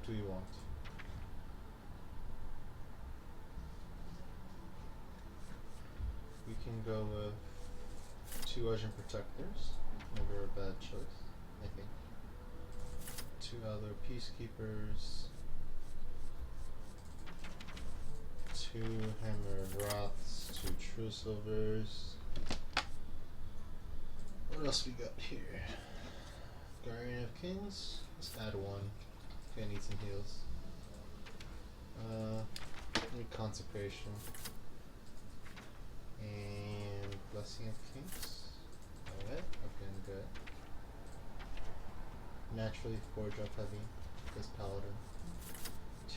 What do we want? We can go with 2 Argent Protectors. Never a bad choice, I think. 2 other Peacekeepers. 2 Hammer of Wraths. 2 True Silvers. What else we got here? Guardian of Kings. Let's add 1. Okay, I need some heals. Need Consecration. And Blessing of Kings. Alright, looking good. Naturally 4-drop heavy. This Paladin.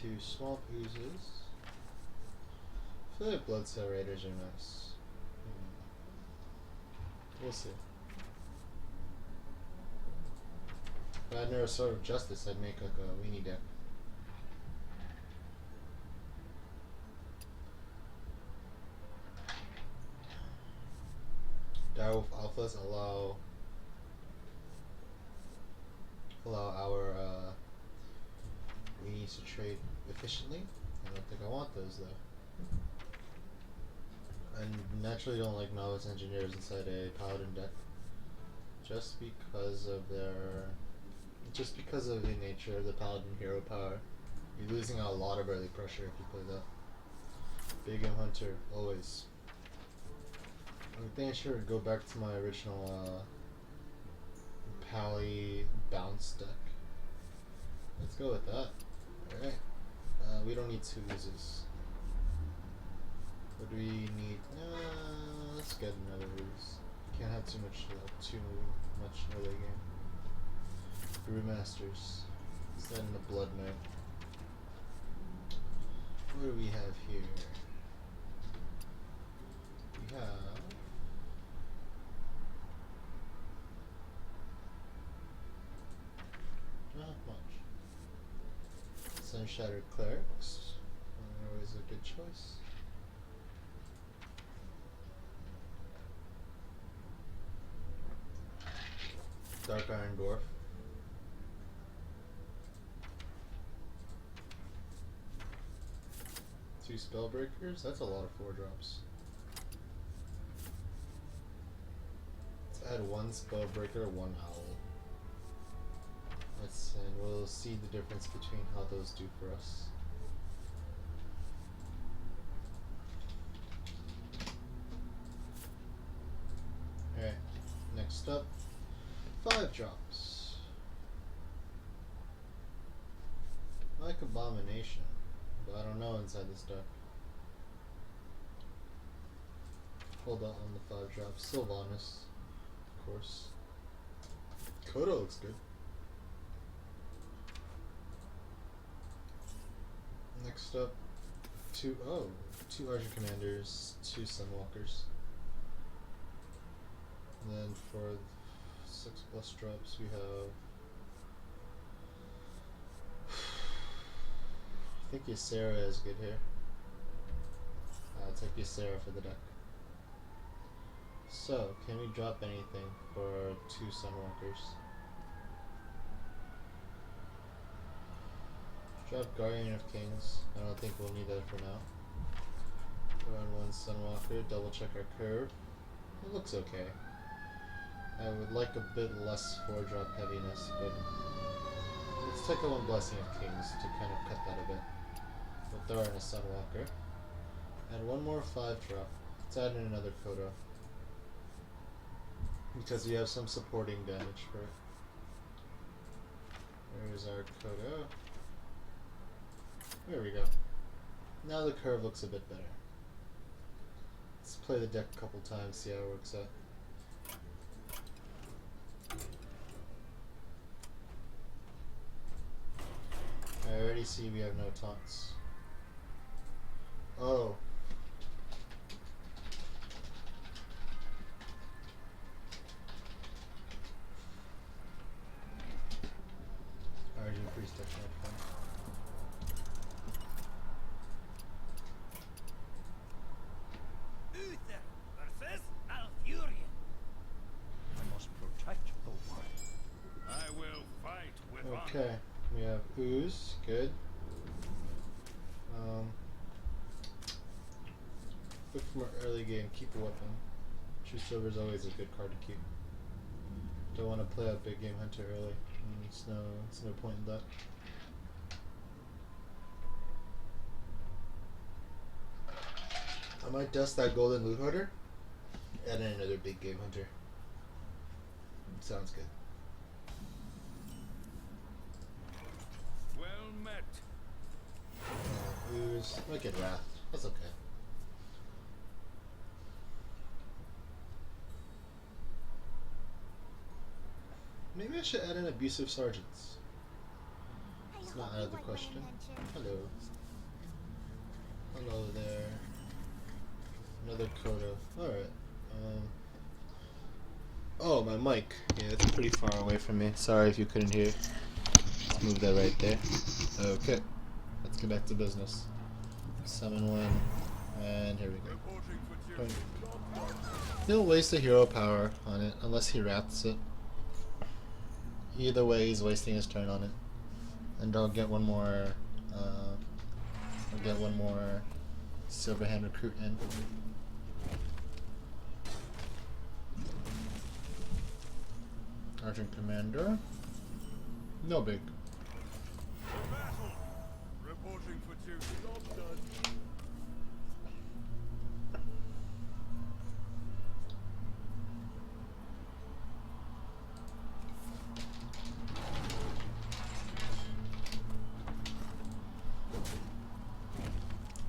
2 Swamp Oozes. I feel like Blood Cell Raiders are nice. We'll see. If I had no Sword of Justice, I'd make like a weenie deck. Direwolf Alphas allow our weenies to trade efficiently. I don't think I want those though. I naturally don't like Novice Engineers inside a Paladin deck. Just because of the nature of the Paladin hero power. You're losing out a lot of early pressure if you play that. Big M Hunter, always. I think I should go back to my original Pally bounce deck. Let's go with that. Alright. We don't need 2 oozes. What do we need? Let's get another ooze. Can't have too much early game. Brewmasters. Set in the Blood Knight. What do we have here? We have not much. Sun Shattered Clerics. Always a good choice. Dark Iron Dwarf. Two Spellbreakers? That's a lot of 4-drops. Let's add 1 Spellbreaker, 1 Owl. And we'll see the difference between how those do for us. Alright, next up, 5-drops. I like Abomination, but I don't know inside this deck. Hold out on the 5-drops. Sylvanas, of course. Kodo looks good. Next up, 2 Argent Commanders, 2 Sunwalkers. And then for 6+ drops we have I think Ysera is good here. I'll take Ysera for the deck. So, can we drop anything for 2 Sunwalkers? Drop Guardian of Kings. I don't think we'll need that for now. Go on 1 Sunwalker, double check our curve. It looks okay. I would like a bit less 4-drop heaviness, but let's take a 1 Blessing of Kings to kind of cut that a bit. We'll throw in a Sunwalker. And 1 more 5-drop. Let's add in another Kodo. Because we have some supporting damage for it. There's our Kodo. There we go. Now the curve looks a bit better. Let's play the deck a couple times, see how it works out. I already see we have no taunts. Oh. Argent Priest deck not fun. Okay, We have Ooze, good. Look from our early game, keep a weapon. True Silver is always a good card to keep. Don't want to play out big game hunter early. It's no point in that. I might dust that golden loot hoarder. Add in another big game hunter. Sounds good. Well met. Ooze. Might get Wrath. That's okay. Maybe I should add in abusive sergeants. It's not out of the question. Hello. Hello there. Another Kodo. Alright. Oh, my mic. Yeah, it's pretty far away from me. Sorry if you couldn't hear. Let's move that right there. Okay. Let's get back to business. Summon one. And here we go. He'll waste a hero power on it unless he wraths it. Either way, he's wasting his turn on it. And I'll get one more. I'll get one more Silverhand recruit in. Argent Commander. No big. Battle. Reporting for duty. Job done.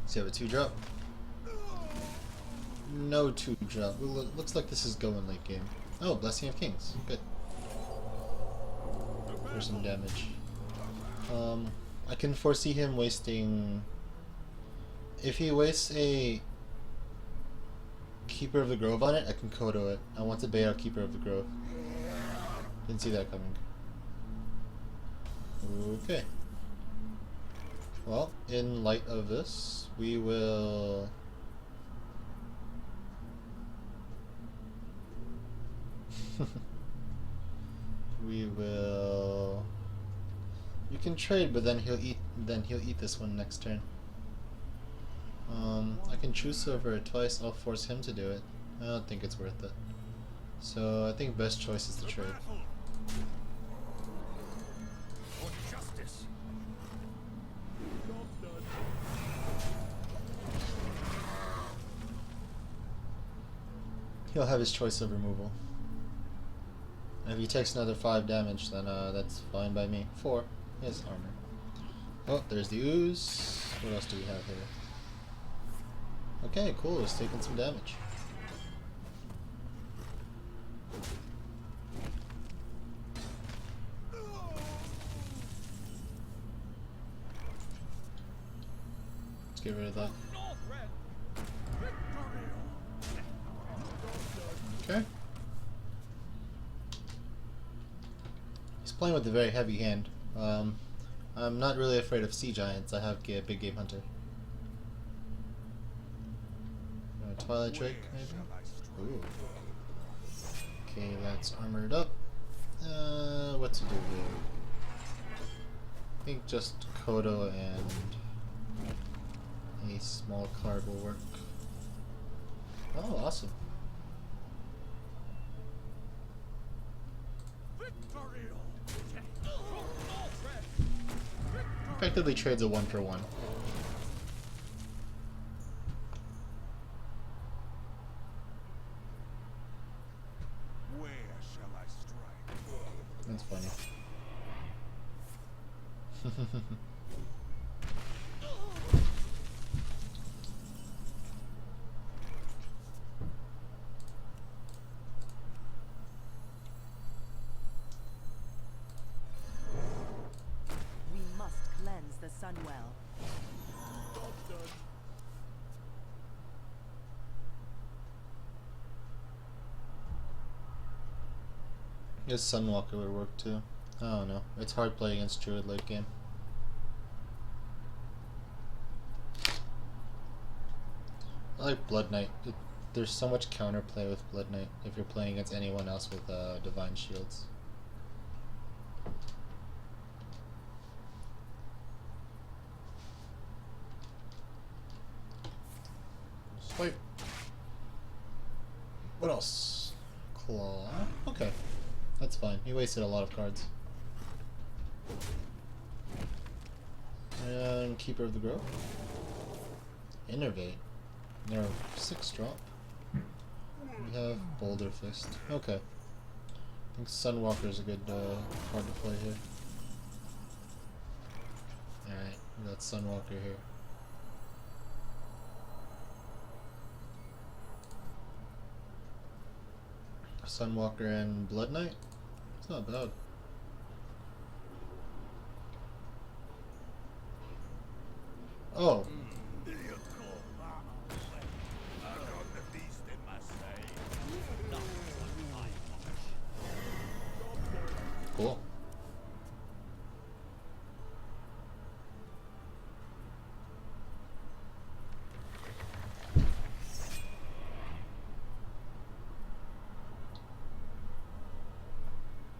So you have a 2-drop? No 2-drop. Looks like this is going late game. Oh, Blessing of Kings. Good. For some damage. I can foresee him wasting... If he wastes a Keeper of the Grove on it, I can Kodo it. I want to bait out Keeper of the Grove. Didn't see that coming. Okay. Well, in light of this, we will... we will... You can trade, but then he'll eat this one next turn. I can choose Silver twice, I'll force him to do it. I don't think it's worth it. So I think best choice is to trade. He'll have his choice of removal. And if he takes another 5 damage, then that's fine by me. 4. He has armor. Oh, there's the Ooze. What else do we have here? Okay, cool. He's taking some damage. Let's get rid of that. Okay. He's playing with a very heavy hand. I'm not really afraid of Sea Giants. I have a big game hunter. Twilight Drake, maybe? Ooh. Okay, that's armored up. What to do here? I think just Kodo and a small card will work. Oh, awesome. Effectively trades a 1-for-1. Where shall I strike? That's funny. The Sunwell. Guess Sunwalker would work too. I don't know. It's hard playing against Druid late game. I like Blood Knight. There's so much counterplay with Blood Knight if you're playing against anyone else with Divine Shields. Wait. What else? Claw. Okay. That's fine. He wasted a lot of cards. And Keeper of the Grove. Innervate. Nerve 6 drop. We have Boulder Fist. Okay. I think Sunwalker is a good card to play here. Alright, we got Sunwalker here. Sunwalker and Blood Knight? It's not bad. Oh. Cool.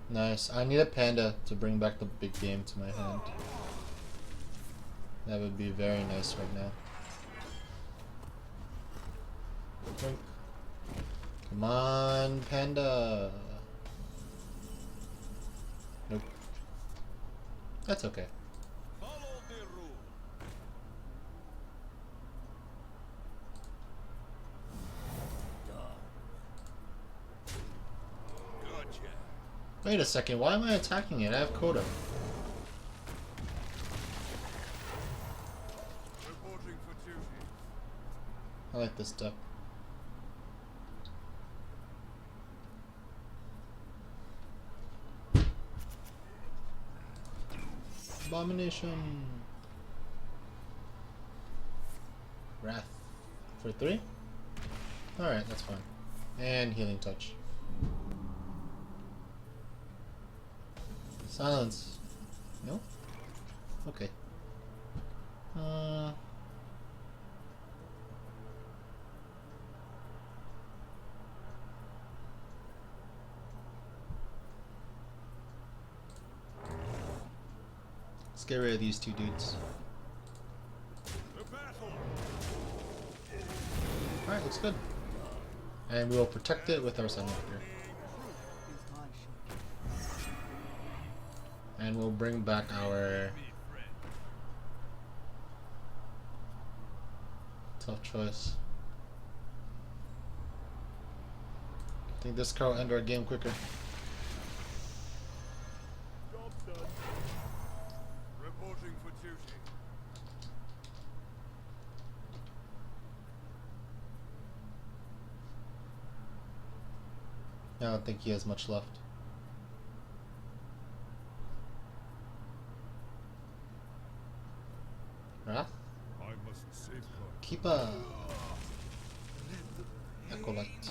Nice. I need a panda to bring back the big game to my hand. That would be very nice right now. Drink. Come on, panda. Nope. That's okay. Follow the rule. Gotcha. Wait a second, why am I attacking it? I have Kodo. Reporting for duty. I like this deck. Abomination. Wrath for 3? Alright, that's fine. And Healing Touch. Silence. No? Okay. Let's get rid of these two dudes. The battle. Alright, looks good. And we will protect it with our Sunwalker. And we'll bring back our tough choice. I think this card will end our game quicker. Job done. Reporting for duty. I don't think he has much left. Wrath? I must safeguard. Keeper! Acolyte.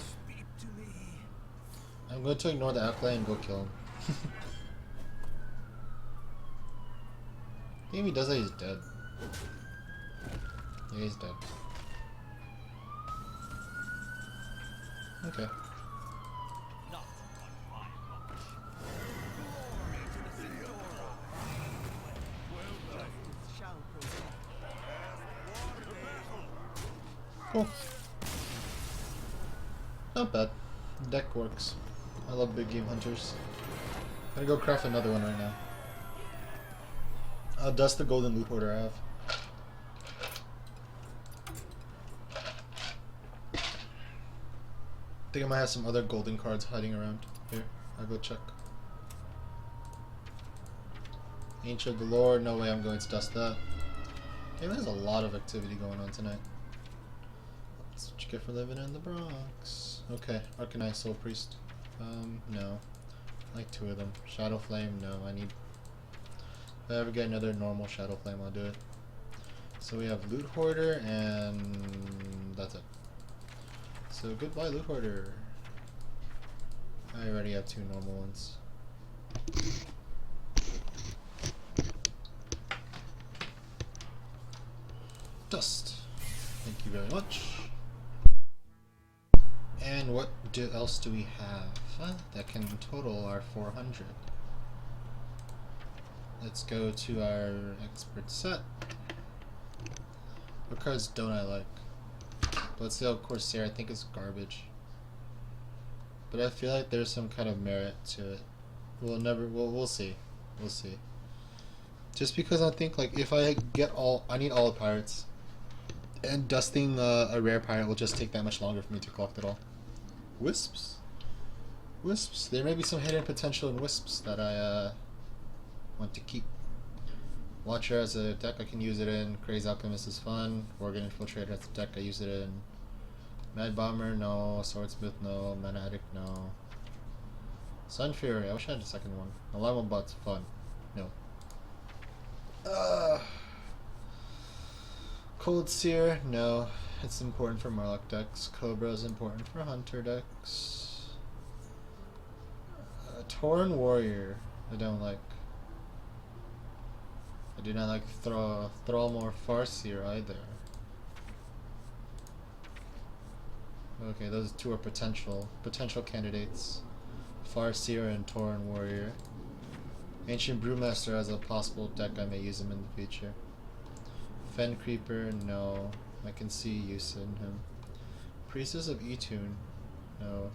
I'm going to ignore the Acolyte and go kill him. I think if he does that, he's dead. Yeah, he's dead. Okay. Cool. Not bad. The deck works. I love big game hunters. I'm gonna go craft another one right now. I'll dust the golden loot hoarder I have. I think I might have some other golden cards hiding around. Here, I'll go check. Ancient of the Lord, no way I'm going to dust that. Okay, there's a lot of activity going on tonight. That's what you get for living in the Bronx. Okay, Arcanine Soul Priest. No. I like 2 of them. Shadow Flame, no, I need... If I ever get another normal Shadow Flame, I'll do it. So we have Loot Hoarder, and that's it. So goodbye, Loot Hoarder. I already have 2 normal ones. Dust. Thank you very much. And what else do we have that can total our 400? Let's go to our expert set. What cards don't I like? Bloodsail Corsair, I think is garbage. But I feel like there's some kind of merit to it. We'll see. We'll see. Just because I think like if I get I need all the pirates. And dusting a rare pirate will just take that much longer for me to collect it all. Wisps? Wisps. There may be some hidden potential in wisps that I want to keep. Watcher as a deck I can use it in. Crazy Alchemist is fun. Worgen Infiltrator as a deck I use it in. Mad Bomber, no. Swordsmith, no. Mana Addict, no. Sun Fury, I wish I had a second one. Alarm Bot's fun. No. Cold Seer, no. It's important for Warlock decks. Cobra is important for Hunter decks. Torn Warrior, I don't like. I do not like Thrall or Farseer either. Okay, those two are potential candidates. Farseer and Torn Warrior. Ancient Brewmaster as a possible deck I may use him in the future. Fen Creeper, no. I can see use in him. Priestess of Etune, no.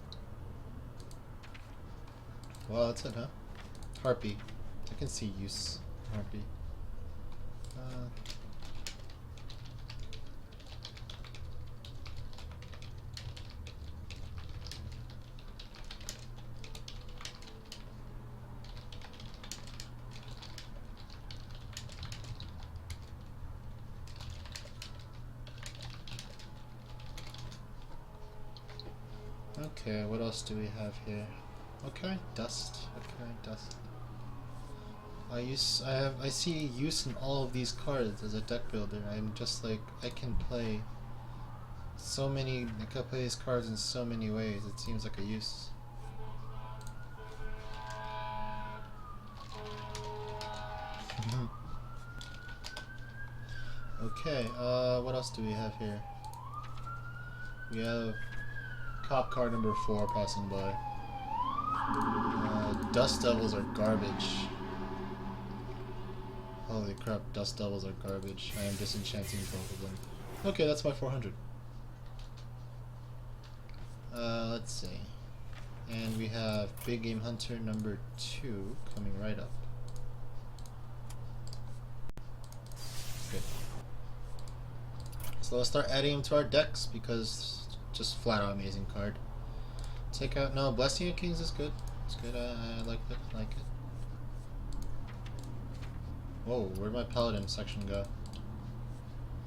Well, that's it, huh? Harpy. I can see use. Harpy. Okay, what else do we have here? Okay, dust. Okay, dust. I see use in all of these cards as a deck builder. I'm just like I can play these cards in so many ways. It seems like a use. Okay, what else do we have here? We have Cop card number 4 passing by. Dust Devils are garbage. Holy crap, Dust Devils are garbage. I am disenchanting both of them. Okay, that's my 400. Let's see. And we have Big Game Hunter number 2 coming right up. Good. So let's start adding him to our decks because just flat out amazing card. Take out Blessing of Kings is good. It's good. I like it. Like it. Whoa, where'd my Paladin section go?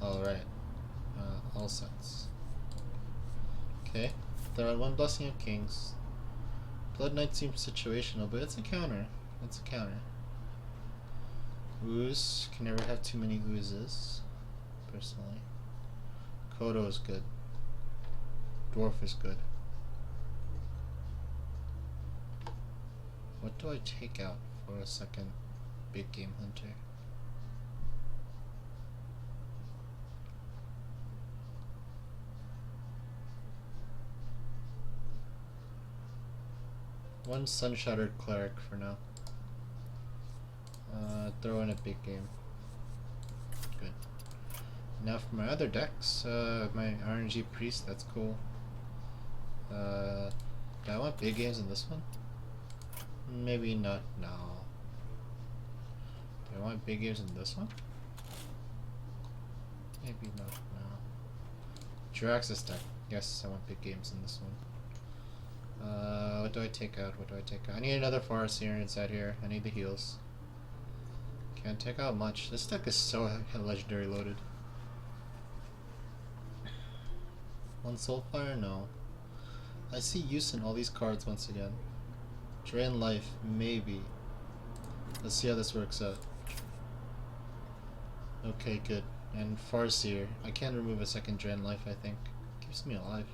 All right. All sets. Okay. Throw out 1 Blessing of Kings. Blood Knight seems situational, but it's a counter. It's a counter. Ooze. Can never have too many oozes. Personally. Kodo is good. Dwarf is good. What do I take out for a second Big Game Hunter? One Sun-Shattered Cleric for now. Throw in a big game. Good. Now for my other decks, my RNG Priest, that's cool. Do I want big games in this one? Maybe not now. Do I want big games in this one? Maybe not now. Jiraxis deck. Yes, I want big games in this one. What do I take out? What do I take out? I need another Farseer inside here. I need the heals. Can't take out much. This deck is so legendary loaded. 1 Soulfire? No. I see use in all these cards once again. Drain Life, maybe. Let's see how this works out. Okay, good. And Farseer. I can't remove a second Drain Life, I think. Keeps me alive.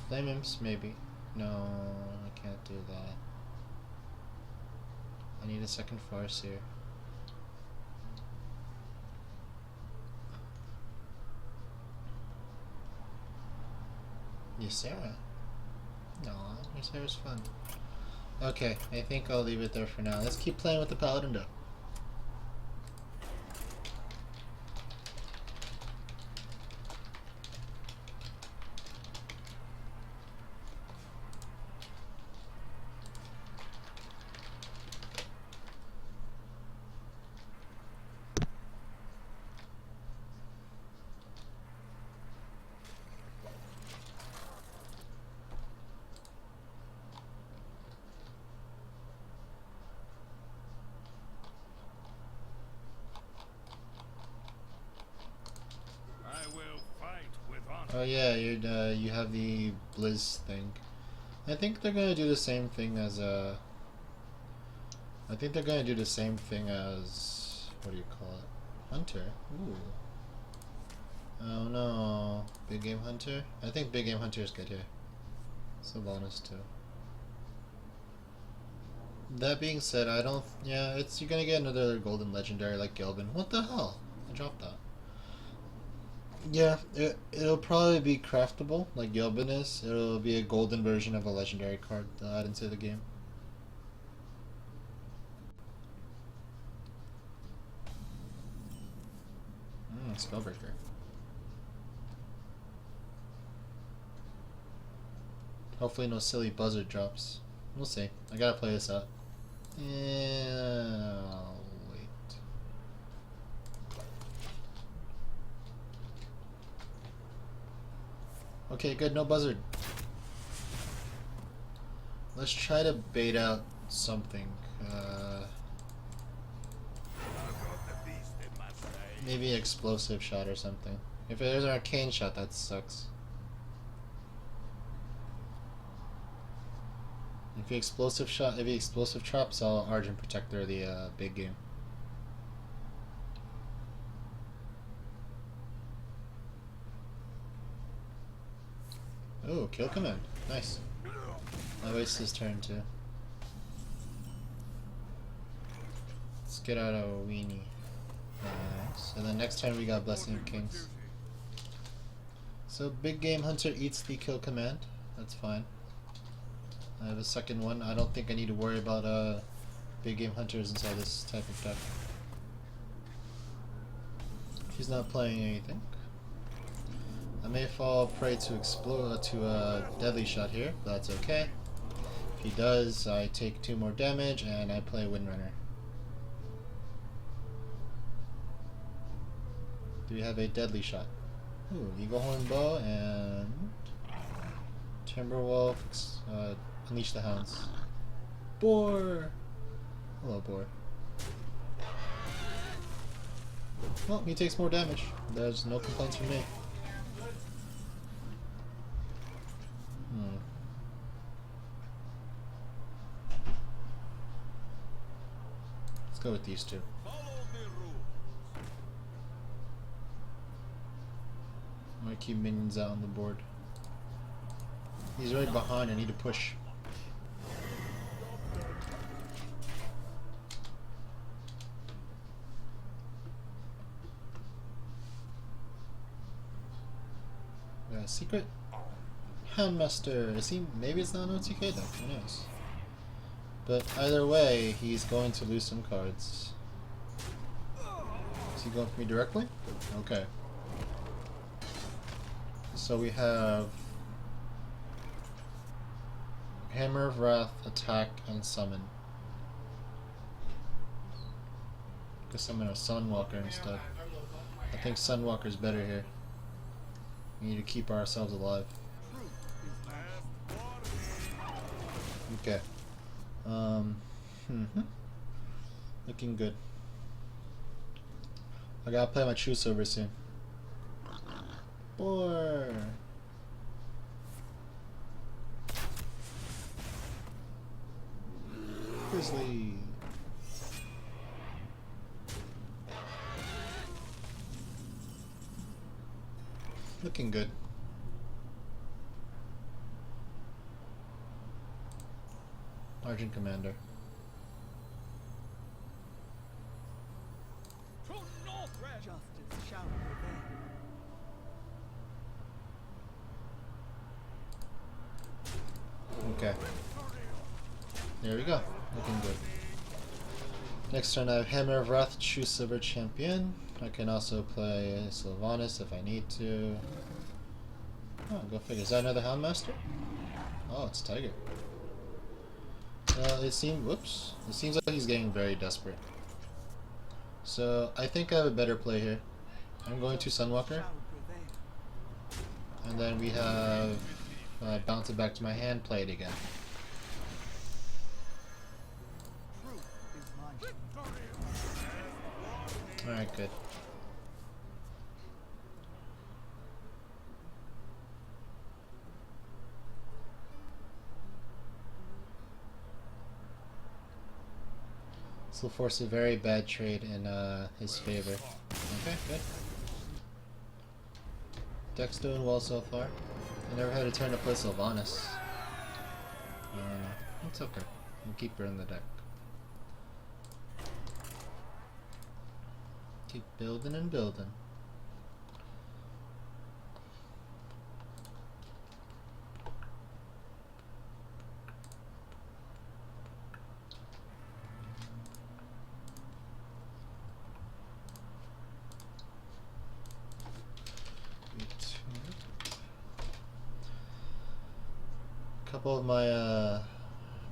Flame Imps, maybe. No, I can't do that. I need a second Farseer. Ysera? No, Ysera's fun. Okay, I think I'll leave it there for now. Let's keep playing with the Paladin though. I will fight with honor. Oh yeah, you have the Blizz thing. I think they're gonna do the same thing as I think they're gonna do the same thing as what do you call it? Hunter. Ooh. Oh no, Big Game Hunter. I think Big Game Hunter is good here. Sylvanas too. That being said, I don't. Yeah, it's you're gonna get another golden legendary like Gelbin. What the hell? I dropped that. Yeah, it'll probably be craftable like Gelbin is. It'll be a golden version of a legendary card to add into the game. Spellbreaker. Hopefully no silly buzzard drops. We'll see. I gotta play this out. Yeah, wait. Okay, good. No buzzard. Let's try to bait out something. Maybe explosive shot or something. If there's an arcane shot, that sucks. If he explosive traps, I'll Argent Protector the big game. Oh, kill command. Nice. I waste his turn too. Let's get out a weenie. Nice. And then next time we got Blessing of Kings. So Big Game Hunter eats the kill command. That's fine. I have a second one. I don't think I need to worry about Big Game Hunters inside this type of deck. He's not playing anything. I may fall prey to a deadly shot here, but that's okay. If he does, I take 2 more damage and I play Windrunner. Do we have a deadly shot? Ooh, Eaglehorn Bow and Timberwolf. Unleash the Hounds. Boar! Hello, Boar. Well, he takes more damage. There's no complaints from me. Let's go with these two. I'm gonna keep minions out on the board. He's right behind, I need to push. Secret Houndmaster. Is he? Maybe it's not an OTK though. Who knows? But either way, he's going to lose some cards. Is he going for me directly? Okay. So we have Hammer of Wrath, Attack, and Summon. Could summon a Sunwalker instead. I think Sunwalker's better here. We need to keep ourselves alive. Okay. Looking good. I gotta play my True Silver soon. Boar. Grizzly. Looking good. Argent Commander. Justice shall prevail. Okay. There we go. Looking good. Next turn I have Hammer of Wrath, choose Silver Champion. I can also play Sylvanas if I need to. Oh, go figure. Is that another Houndmaster? Oh, it's Tiger. Whoops. It seems like he's getting very desperate. So, I think I have a better play here. I'm going to Sunwalker. Shall prevail. And then we have bounce it back to my hand, play it again. Truth is my shield. Alright, good. This will force a very bad trade in his favor. Okay, good. Deck's doing well so far. I never had a turn to play Sylvanas. It's okay. We'll keep her in the deck. Keep building and building. A couple of my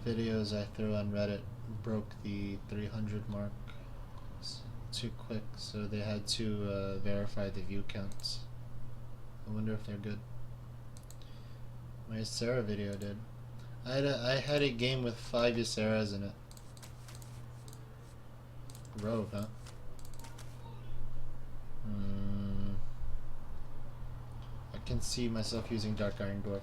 videos I threw on Reddit broke the 300 mark too quick, so they had to verify the view counts. I wonder if they're good. My Ysera video did. I had a game with 5 Yseras in it. Rove, huh? I can see myself using Dark Iron Dwarf.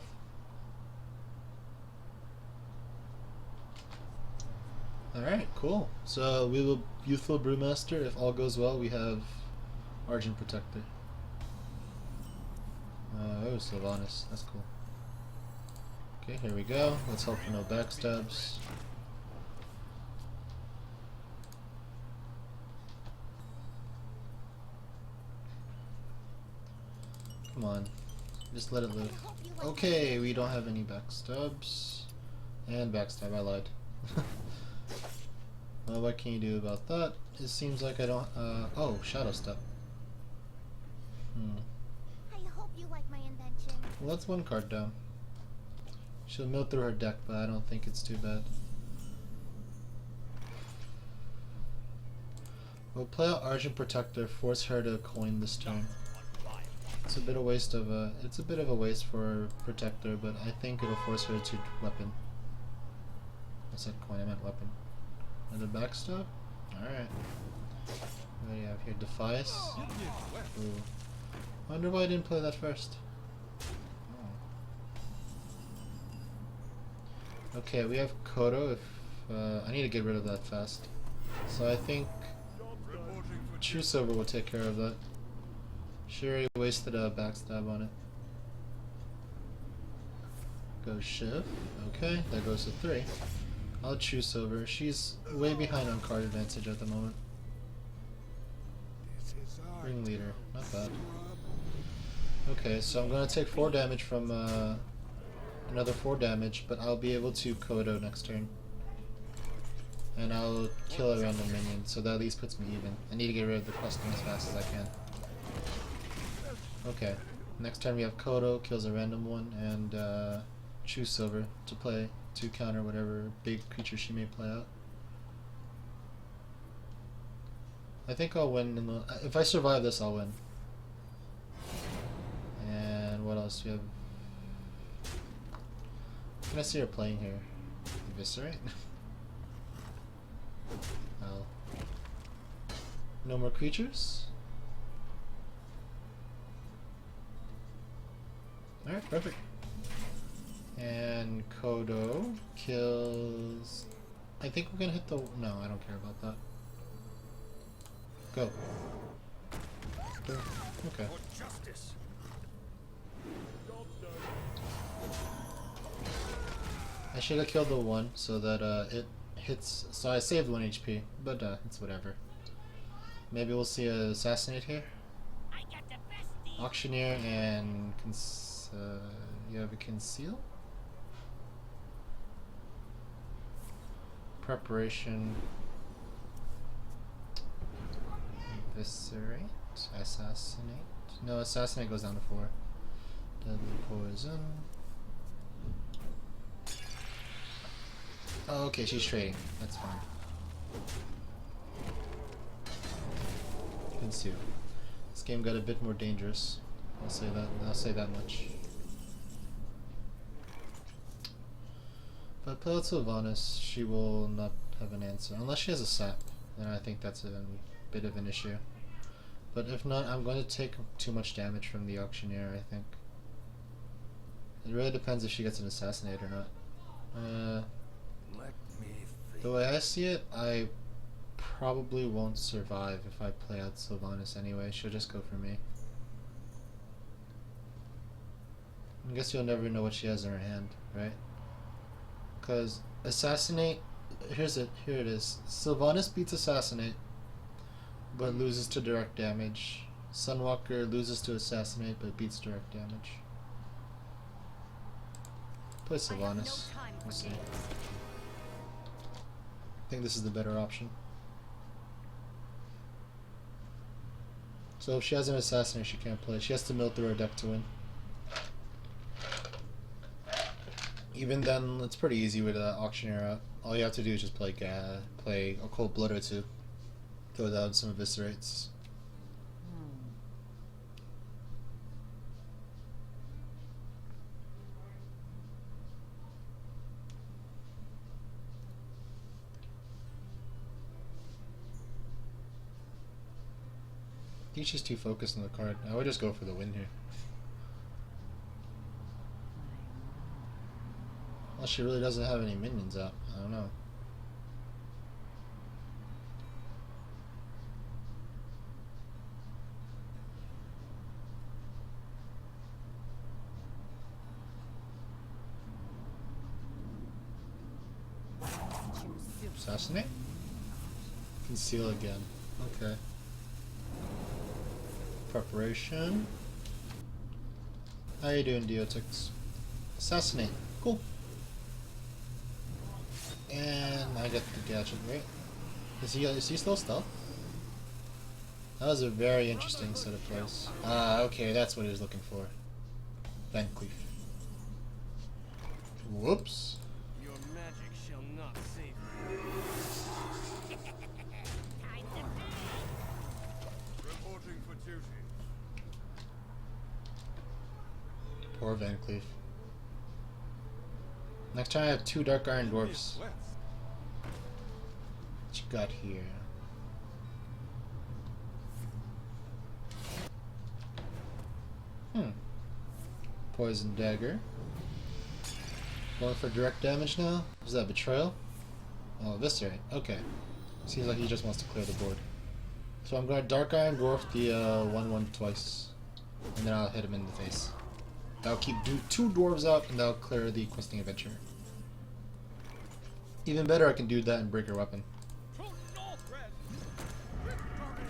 Alright, cool. So we will Youthful Brewmaster. If all goes well, we have Argent Protector. Oh, Sylvanas. That's cool. Okay, here we go. Let's hope for no backstabs. Come on. Just let it live. Okay, we don't have any backstabs. And backstab, I lied. Well, what can you do about that? It seems like I don't, oh, Shadow Step. I hope you like my invention. Well, that's one card down. She'll mill through her deck, but I don't think it's too bad. We'll play out Argent Protector, force her to coin this turn. It's a bit of waste of it's a bit of a waste for Protector, but I think it'll force her to weapon. I said coin, I meant weapon. Another backstab? Alright. What do you have here? Defias? Ooh. Wonder why I didn't play that first. Oh. Okay, we have Kodo. If I need to get rid of that fast. So I think True Silver will take care of that. Sure, wasted a backstab on it. Go Shiv. Okay, that goes to 3. I'll choose Silver. She's way behind on card advantage at the moment. Ring Leader. Not bad. Okay, so I'm going to take 4 damage from another 4 damage, but I'll be able to Kodo next turn. And I'll kill a random minion, so that at least puts me even. I need to get rid of the questing as fast as I can. Okay, next turn we have Kodo, kills a random one, and choose Silver to play, to counter whatever big creature she may play out. I think I'll win in the... if I survive this, I'll win. And what else do we have? What can I see her playing here? Eviscerate? Oh. No more creatures? Alright, perfect. And Kodo kills... I think we're gonna hit the... no, I don't care about that. Go. Okay. I should have killed the 1 so that it hits... so I saved 1 HP, but it's whatever. Maybe we'll see a Assassinate here. Auctioneer and... you have a Conceal? preparation. Eviscerate. Assassinate. No, assassinate goes down to 4. Deadly poison. Oh, okay, she's trading. That's fine. Conceal. This game got a bit more dangerous. I'll say that. I'll say that much. But play with Sylvanas, she will not have an answer unless she has a sap. Then I think that's a bit of an issue. But if not, I'm going to take too much damage from the auctioneer. I think it really depends if she gets an assassinate or not. Let me think. The way I see it, I probably won't survive if I play out Sylvanas anyway. She'll just go for me. I guess you'll never know what she has in her hand, right? Because Assassinate, here it is. Sylvanas beats Assassinate, but loses to direct damage. Sunwalker loses to Assassinate, but beats direct damage. Play Sylvanas. We'll see. I think this is the better option. So if she has an Assassinate, she can't play. She has to mill through her deck to win. Even then, it's pretty easy with Auctioneer out. All you have to do is just play a Cold Blood or two. Throw down some Eviscerates. I think she's too focused on the card. I would just go for the win here. Unless she really doesn't have any minions out. I don't know. Assassinate? Conceal again. Okay. Preparation. How you doing, Deotix? Assassinate. Cool. And I get the gadget, right? Is he still stealth? That was a very interesting set of plays. Ah, okay, that's what he was looking for. Van Cleef. Whoops. Your magic shall not save you. Reporting for duty. Poor Van Cleef. Next time I have 2 Dark Iron Dwarfs. What you got here? Poison Dagger. Going for direct damage now? Is that Betrayal? Oh, Eviscerate. Okay. Seems like he just wants to clear the board. So I'm going to Dark Iron Dwarf the 1/1 twice. And then I'll hit him in the face. That'll keep 2 dwarves out, and that'll clear the Questing Adventure. Even better, I can do that and break her weapon.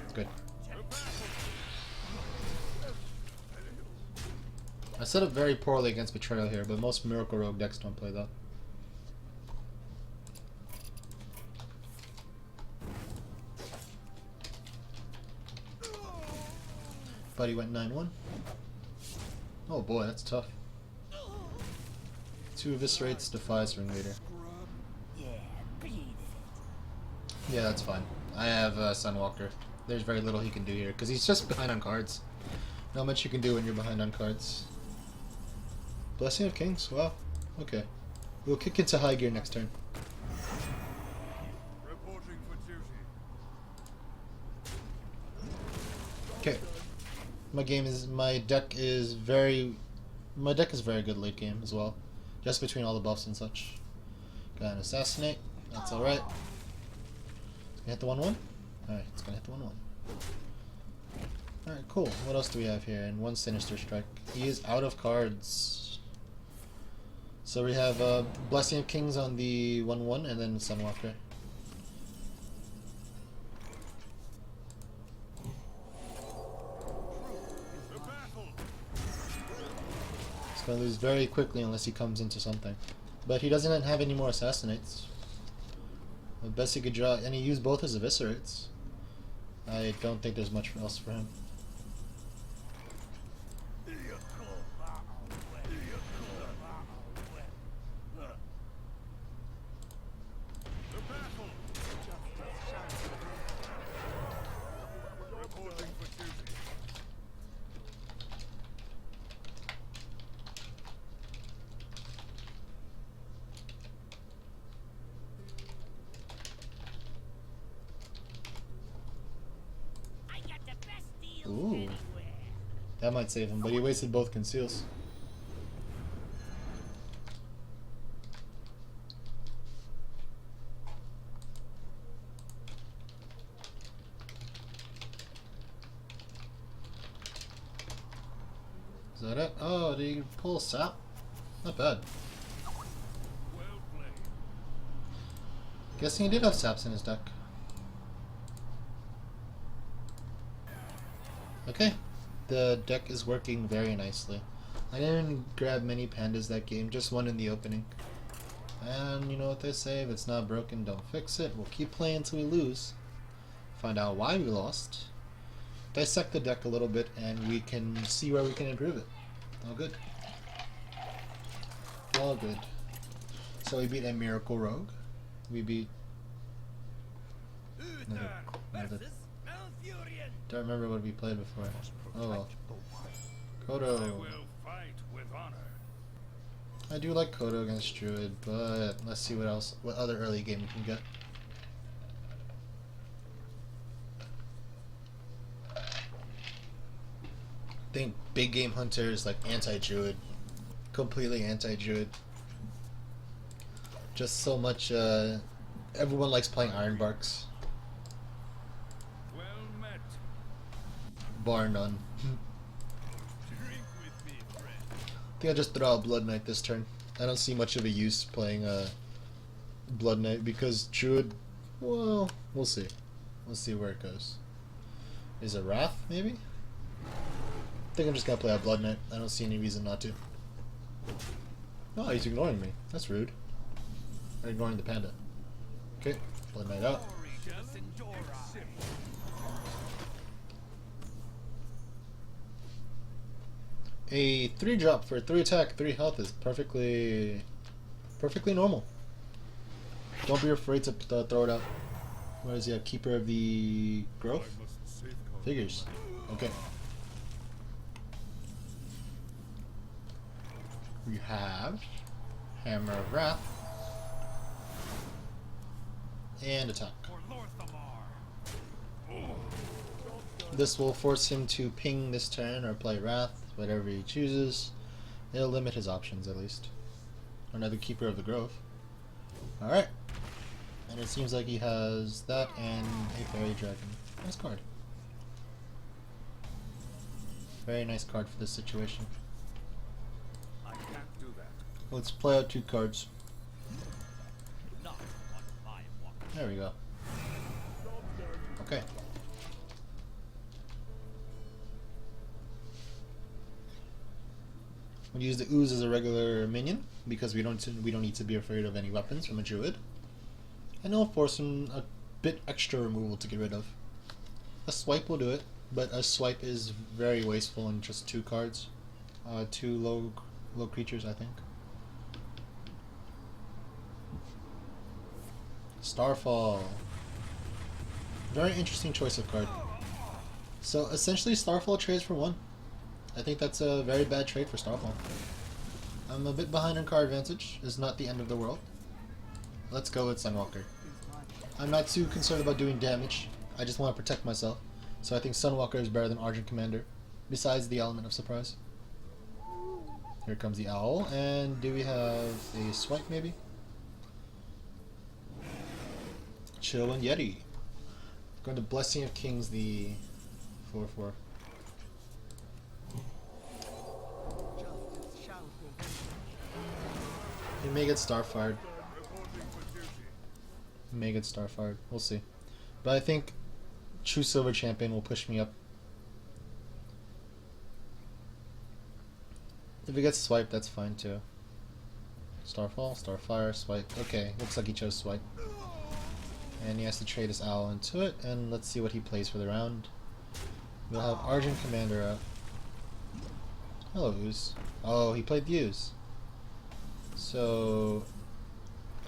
It's good. I set up very poorly against Betrayal here, but most Miracle Rogue decks don't play that. Buddy went 9/1. Oh boy, that's tough. 2 Eviscerates, defies Ringleader. Yeah, that's fine. I have Sunwalker. There's very little he can do here, because he's just behind on cards. Not much you can do when you're behind on cards. Blessing of Kings? Wow. Okay. We'll kick into high gear next turn. Reporting for duty. Okay. My deck is very good late game as well. Just between all the buffs and such. Got an Assassinate. That's alright. It's gonna hit the 1/1? Alright, it's gonna hit the 1/1. Alright, cool. What else do we have here? And 1 Sinister Strike. He is out of cards. So we have Blessing of Kings on the 1/1 and then Sunwalker. He's gonna lose very quickly unless he comes into something. But he doesn't have any more Assassinates. The best he could draw, and he used both his eviscerates. I don't think there's much else for him. Reporting for duty. I got the best deal Ooh. anywhere. That might save him, but he wasted both conceals. Is that it? Oh, did he pull a sap? Not bad. Well played. Guessing he did have saps in his deck. Okay, the deck is working very nicely. I didn't grab many pandas that game, just one in the opening. And you know what they say, if it's not broken, don't fix it. We'll keep playing until we lose. Find out why we lost. Dissect the deck a little bit, and we can see where we can improve it. All good. All good. So we beat a Miracle Rogue. We beat... another- Don't remember what we played before. Oh well. I Kodo. will fight with honor. I do like Kodo against Druid, but let's see what other early game we can get. I think Big Game Hunter is like anti-Druid. Completely anti-Druid. Just so much, everyone likes playing Ironbarks. Well met. Bar none. Drink with me, friend. I think I'll just throw out Blood Knight this turn. I don't see much of a use playing Blood Knight because Druid, well, we'll see. We'll see where it goes. Is it Wrath, maybe? I think I'm just gonna play out Blood Knight. I don't see any reason not to. Oh, he's ignoring me. That's rude. Or ignoring the panda. Okay, Blood Knight out. A 3-drop for 3 attack, 3 health is perfectly normal. Don't be afraid to throw it out. What is he, a Keeper of the Growth? I must safeguard. Figures. Okay. We have Hammer of Wrath and attack. This will force him to ping this turn or play Wrath, whatever he chooses. It'll limit his options at least. Another Keeper of the Grove. Alright. And it seems like he has that and a Fairy Dragon. Nice card. Very nice card for this situation. I can't do that. Let's play out 2 cards. Not on my watch. There we go. Okay. We'll use the Ooze as a regular minion because we don't need to be afraid of any weapons from a Druid. And it'll force him a bit extra removal to get rid of. A swipe will do it, but a swipe is very wasteful in just 2 cards. 2 low creatures, I think. Starfall. Very interesting choice of card. So essentially Starfall trades for 1. I think that's a very bad trade for Starfall. I'm a bit behind on card advantage. It's not the end of the world. Let's go with Sunwalker. I'm not too concerned about doing damage. I just want to protect myself. So I think Sunwalker is better than Argent Commander. Besides the element of surprise. Here comes the owl. And do we have a swipe maybe? Chill and Yeti. Going to Blessing of Kings, the 4/4. Justice shall prevail. He may get Starfired. Reporting for duty. He may get Starfired. We'll see. But I think True Silver Champion will push me up. If he gets swiped, that's fine too. Starfall, Starfire, swipe. Okay, looks like he chose swipe. And he has to trade his owl into it, and let's see what he plays for the round. We'll have Argent Commander out. Hello, Ooze. Oh, he played the Ooze. So,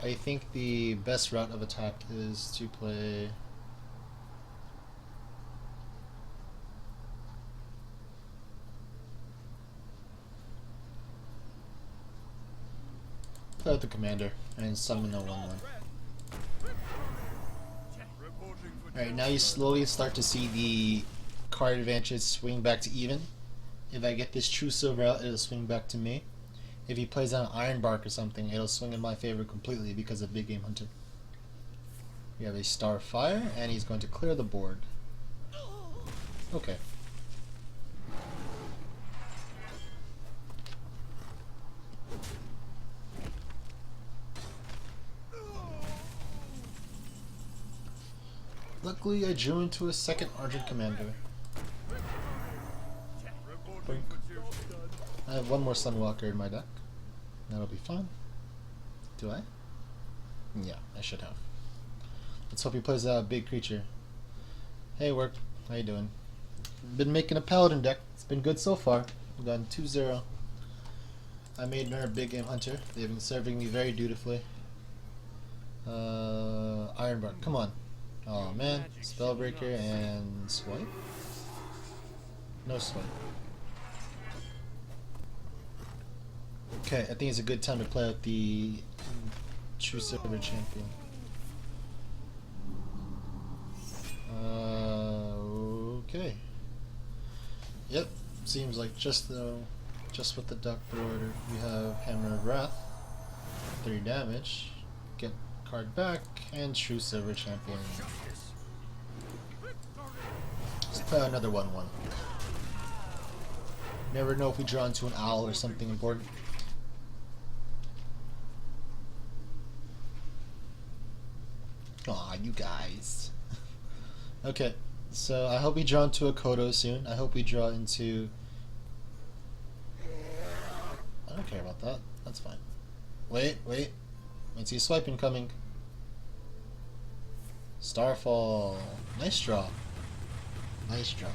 I think the best route of attack is to play... play with the Commander and summon a 1/1. Alright, now you slowly start to see the card advantage swing back to even. If I get this True Silver out, it'll swing back to me. If he plays on Iron Bark or something, it'll swing in my favor completely because of Big Game Hunter. We have a Starfire, and he's going to clear the board. Okay. Luckily, I drew into a second Argent Commander. Boink. I have one more Sunwalker in my deck. That'll be fine. Do I? Yeah, I should have. Let's hope he plays a big creature. Hey, Work. How you doing? Been making a Paladin deck. It's been good so far. We've gotten 2-0. I made another Big Game Hunter. They've been serving me very dutifully. Ironbark. Come on. Oh man, Spellbreaker and Swipe? No Swipe. Okay, I think it's a good time to play out the True Silver Champion. Okay. Yep, seems like just with the Doctor Order, we have Hammer of Wrath, 3 damage, get card back, and True Silver Champion. Let's play another 1/1. Never know if we draw into an owl or something important. Aw, you guys. Okay, so I hope we draw into a Kodo soon. I hope we draw into... I don't care about that. That's fine. Wait. I see swiping coming. Starfall. Nice draw. Nice draw.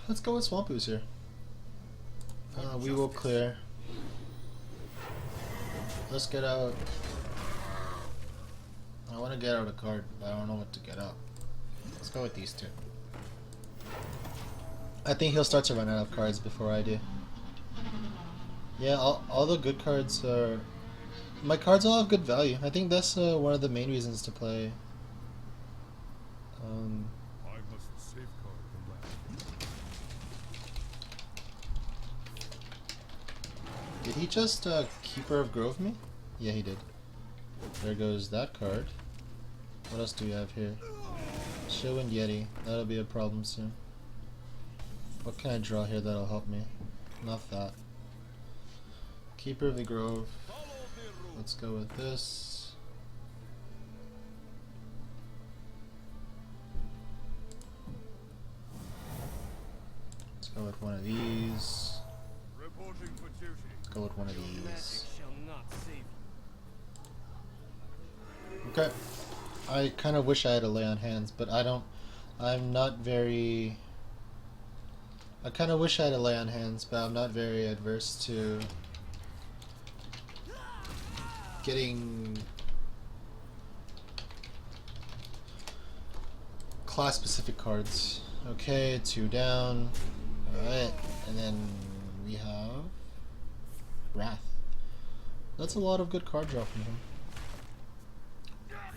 Let's go with Swamp Ooze here. We will clear. Let's get out. I want to get out a card, but I don't know what to get out. Let's go with these two. I think he'll start to run out of cards before I do. Yeah, all the good cards are... My cards all have good value. I think that's one of the main reasons to play. I must safeguard the land. Did he just Keeper of Grove me? Yeah, he did. There goes that card. What else do we have here? Showwind Yeti. That'll be a problem soon. What can I draw here that'll help me? Not that. Keeper of the Grove. Let's go with this. Let's go with one of these. Reporting for duty. Let's go with one of these. shall not save you. Okay. I kind of wish I had a lay on hands, but I don't. I'm not very. I kind of wish I had a lay on hands, but I'm not very adverse to getting class specific cards. Okay, 2 down. Alright, and then we have Wrath. That's a lot of good card draw from him.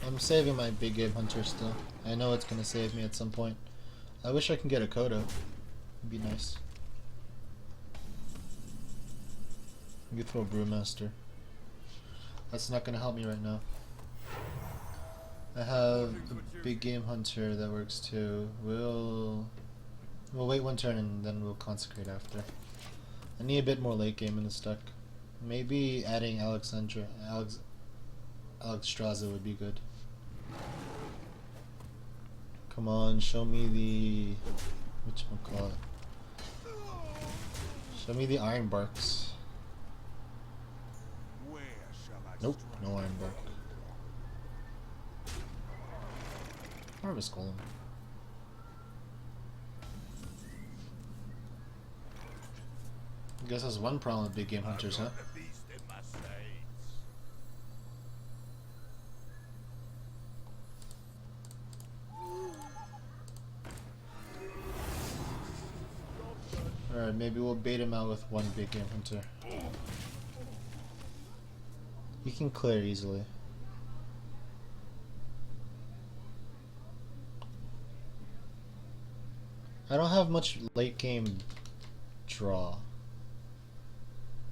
I'm saving my Big Game Hunter still. I know it's gonna save me at some point. I wish I can get a Kodo. It'd be nice. You could throw Brewmaster. That's not gonna help me right now. I have a Big Game Hunter that works too. We'll wait 1 turn and then we'll consecrate after. I need a bit more late game in this deck. Maybe adding Alexstrasza would be good. Come on, show me the whatchamacallit. Show me the Iron Barks. Nope, no iron bark. Harvest golem. I guess that's one problem with big game hunters, huh? The beast in my sights. Alright, maybe we'll bait him out with one big game hunter. He can clear easily. I don't have much late game draw.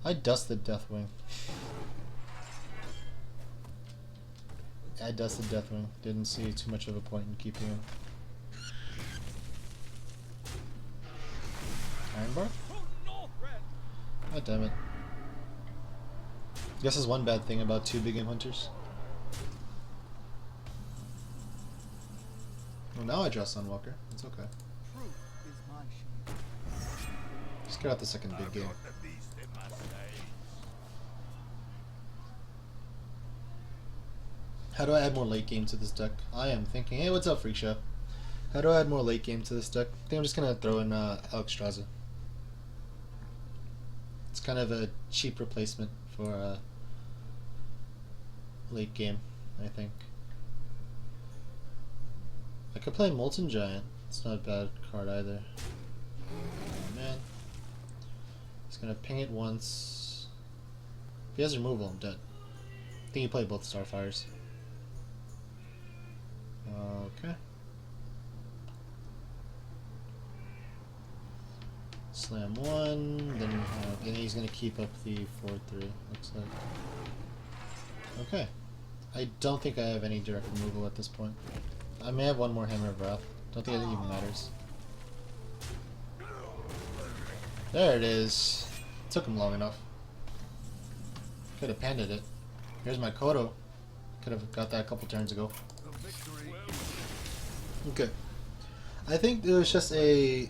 I dusted Deathwing. I dusted Deathwing. Didn't see too much of a point in keeping him. Ironbark? God damn it. Guess there's one bad thing about two big game hunters. Well, now I draw Sunwalker. It's okay. Truth is my shield. Just get out the second big game. The beast in my sights. How do I add more late game to this deck? I am thinking, hey, what's up, Freak Show? How do I add more late game to this deck? I think I'm just gonna throw in Alexstrasza. It's kind of a cheap replacement for late game, I think. I could play Molten Giant. It's not a bad card either. Oh, man. He's gonna ping it once. If he has removal, I'm dead. I think you play both Starfires. Okay. Slam one, then he's gonna keep up the 4/3. Looks like. Okay. I don't think I have any direct removal at this point. I may have one more Hammer of Wrath. Don't think it even matters. There it is. Took him long enough. Could have panded it. Here's my Kodo. Could have got that a couple turns ago. The victory. Okay. I think it was just a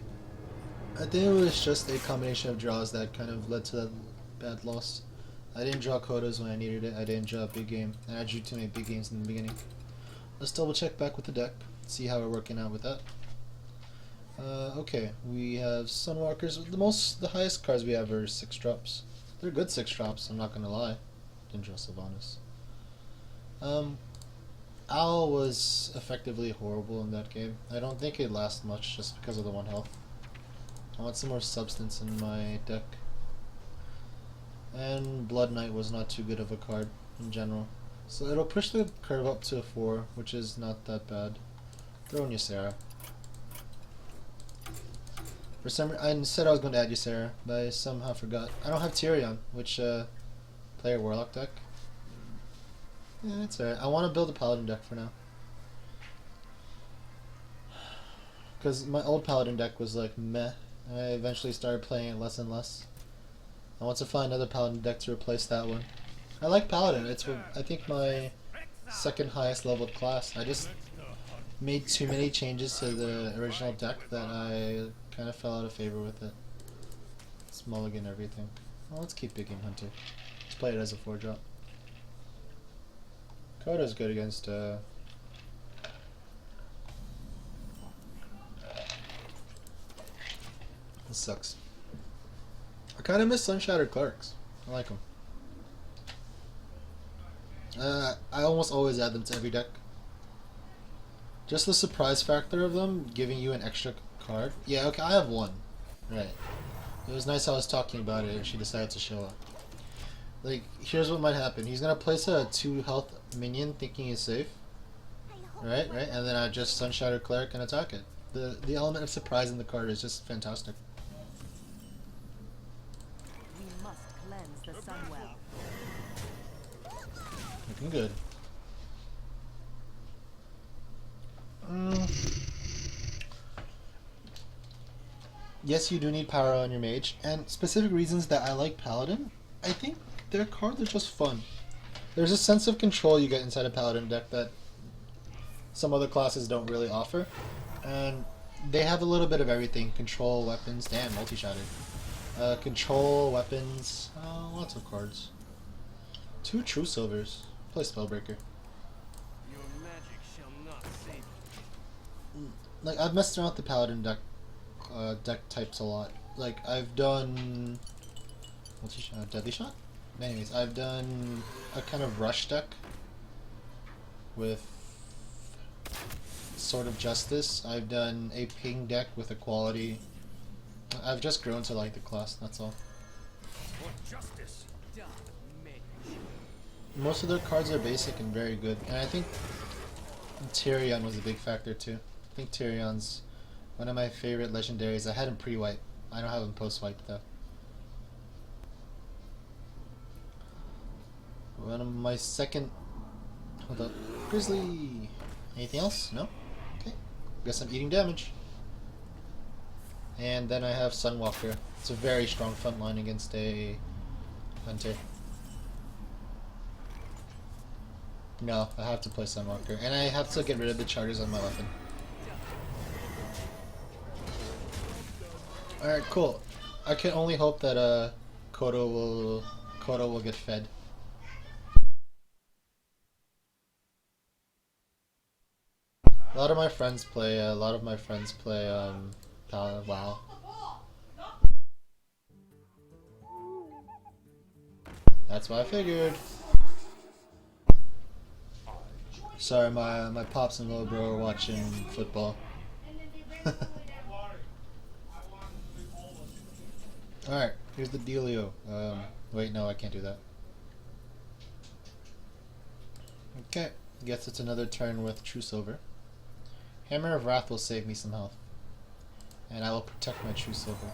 combination of draws that kind of led to that bad loss. I didn't draw Kodos when I needed it. I didn't draw a big game. And I drew too many big games in the beginning. Let's double check back with the deck. See how we're working out with that. Okay, we have Sunwalkers. The highest cards we have are 6 drops. They're good 6 drops, I'm not gonna lie. Didn't draw Sylvanas. Owl was effectively horrible in that game. I don't think it lasts much just because of the 1 health. I want some more substance in my deck. And Blood Knight was not too good of a card in general. So it'll push the curve up to a 4, which is not that bad. Throw in Ysera. For some I said I was going to add Ysera, but I somehow forgot. I don't have Tyrion, which play a Warlock deck. Yeah, it's alright. I want to build a Paladin deck for now. Because my old Paladin deck was like meh. I eventually started playing it less and less. I want to find another Paladin deck to replace that one. I like Paladin. It's I think my second highest leveled class. I just made too many changes to the original deck that I kind of fell out of favor with it. Let's mulligan everything. Well, let's keep Big Game Hunter. Let's play it as a 4-drop. Kodo's good against This sucks. I kind of miss Sunshattered Clerics. I like them. I almost always add them to every deck. Just the surprise factor of them giving you an extra card. Yeah, okay, I have one. Right. It was nice I was talking about it and she decided to show up. Like, here's what might happen. He's gonna place a 2 health minion thinking he's safe. Right? And then I just Sunshattered Cleric and attack it. The element of surprise in the card is just fantastic. We must cleanse the sun well. Looking good. Yes, you do need power on your mage, and specific reasons that I like Paladin. I think their cards are just fun. There's a sense of control you get inside a Paladin deck that some other classes don't really offer, and they have a little bit of everything. Control, weapons, damn, multi-shotted. Control, weapons, lots of cards. 2 true silvers. Play Spellbreaker. Your magic shall not save you. Like, I've messed around with the Paladin deck types a lot. Like, I've done... Deadly Shot? Anyways, I've done a kind of rush deck with Sword of Justice. I've done a ping deck with Equality. I've just grown to like the class, that's all. For justice. Most of their cards are basic and very good. And I think Tyrion was a big factor too. I think Tyrion's one of my favorite legendaries. I had him pre-wipe. I don't have him post-wipe though. One of my second... Hold up. Grizzly! Anything else? No? Okay. Guess I'm eating damage. And then I have Sunwalker. It's a very strong front line against a Hunter. No, I have to play Sunwalker. And I have to get rid of the charges on my weapon. Alright, cool. I can only hope that Kodo will get fed. A lot of my friends play Paladin. Wow. That's what I figured. Sorry, my pops and little bro are watching football. Alright, here's the dealio. Wait, no, I can't do that. Okay, guess it's another turn with True Silver. Hammer of Wrath will save me some health. And I will protect my True Silver.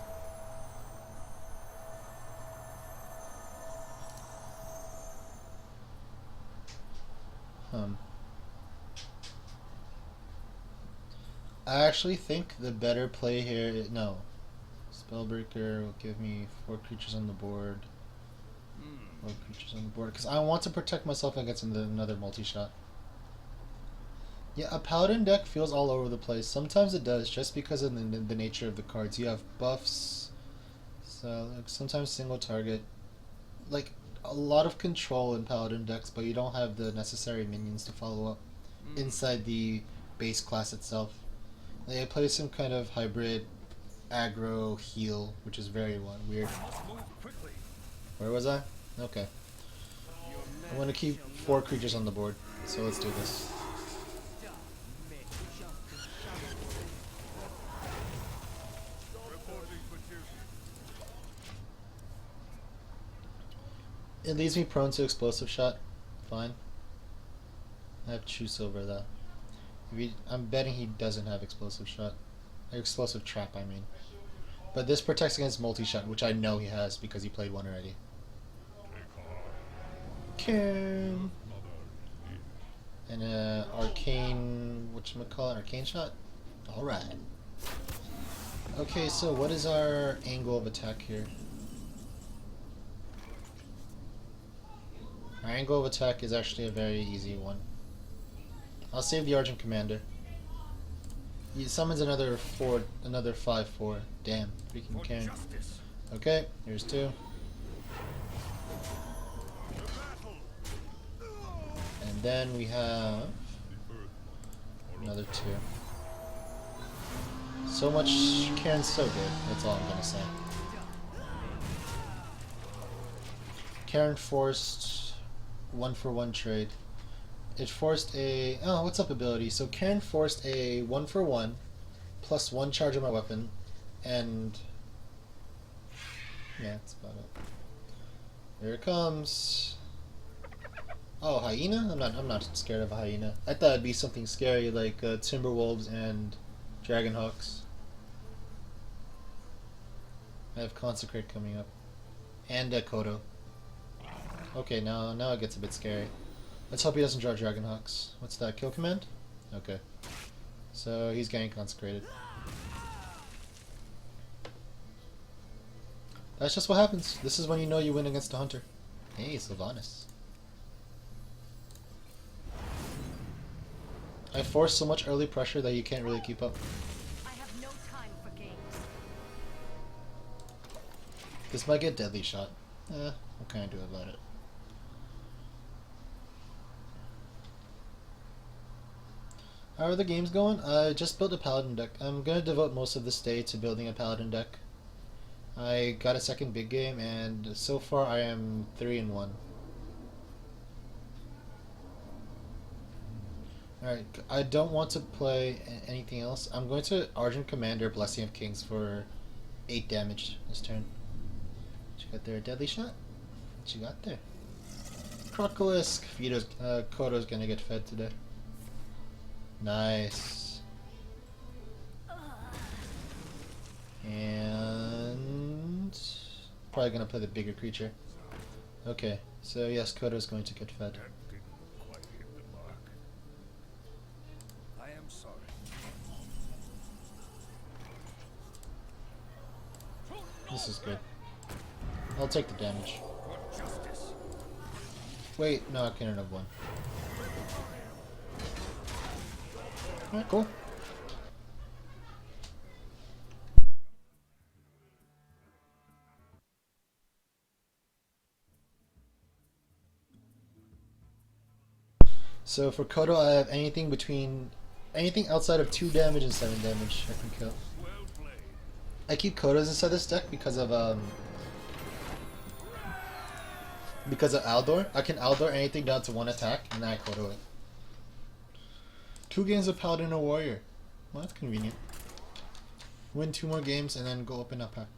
I actually think the better play here is... No. Spellbreaker will give me 4 creatures on the board. 4 creatures on the board. Because I want to protect myself against another multi-shot. Yeah, a Paladin deck feels all over the place. Sometimes it does, just because of the nature of the cards. You have buffs, so like, sometimes single target. Like, a lot of control in Paladin decks, but you don't have the necessary minions to follow up inside the base class itself. Like, I play some kind of hybrid aggro heal, which is very weird. Where was I? Okay. I want to keep 4 creatures on the board, so let's do this. It leaves me prone to Explosive Shot. Fine. I have True Silver though. I'm betting he doesn't have Explosive Shot. Explosive Trap, I mean. But this protects against multi-shot, which I know he has because he played one already. Cairn. And Arcane... whatchamacallit? Arcane Shot? Alright. Okay, so what is our angle of attack here? Our angle of attack is actually a very easy one. I'll save the Argent Commander. He summons another 5/4. Damn, freaking Cairn. Okay, here's 2. And then we have another 2. So much Cairn's so good, that's all I'm gonna say. Cairn forced 1-for-1 trade. It forced a... Oh, what's up ability? So Cairn forced a 1-for-1 plus 1 charge on my weapon, and... yeah, that's about it. Here it comes. Oh, hyena? I'm not scared of a hyena. I thought it'd be something scary like Timberwolves and Dragonhawks. I have Consecrate coming up. And Kodo. Okay, now it gets a bit scary. Let's hope he doesn't draw Dragonhawks. What's that? Kill command? Okay. So he's getting consecrated. That's just what happens. This is when you know you win against a hunter. Hey, Sylvanas. I force so much early pressure that you can't really keep up. I have no time for games. This might get Deadly Shot. What can I do about it? How are the games going? I just built a Paladin deck. I'm gonna devote most of this day to building a Paladin deck. I got a second big game, and so far I am 3-1. Alright, I don't want to play anything else. I'm going to Argent Commander Blessing of Kings for 8 damage this turn. What you got there? A deadly shot? What you got there? Crocolisk! Kodo's gonna get fed today. Nice. And probably gonna play the bigger creature. Okay, so yes, Kodo's going to get fed. That didn't quite hit the mark. I am sorry. This is good. I'll take the damage. For justice. Wait, no, I can't have one. Alright, cool. So for Kodo, I have anything outside of 2 damage and 7 damage I can kill. Well played. I keep Kodos inside this deck because of Aldor. I can Aldor anything down to 1 attack, and then I Kodo it. 2 games of Paladin and Warrior. Well, that's convenient. Win 2 more games and then go open a pack.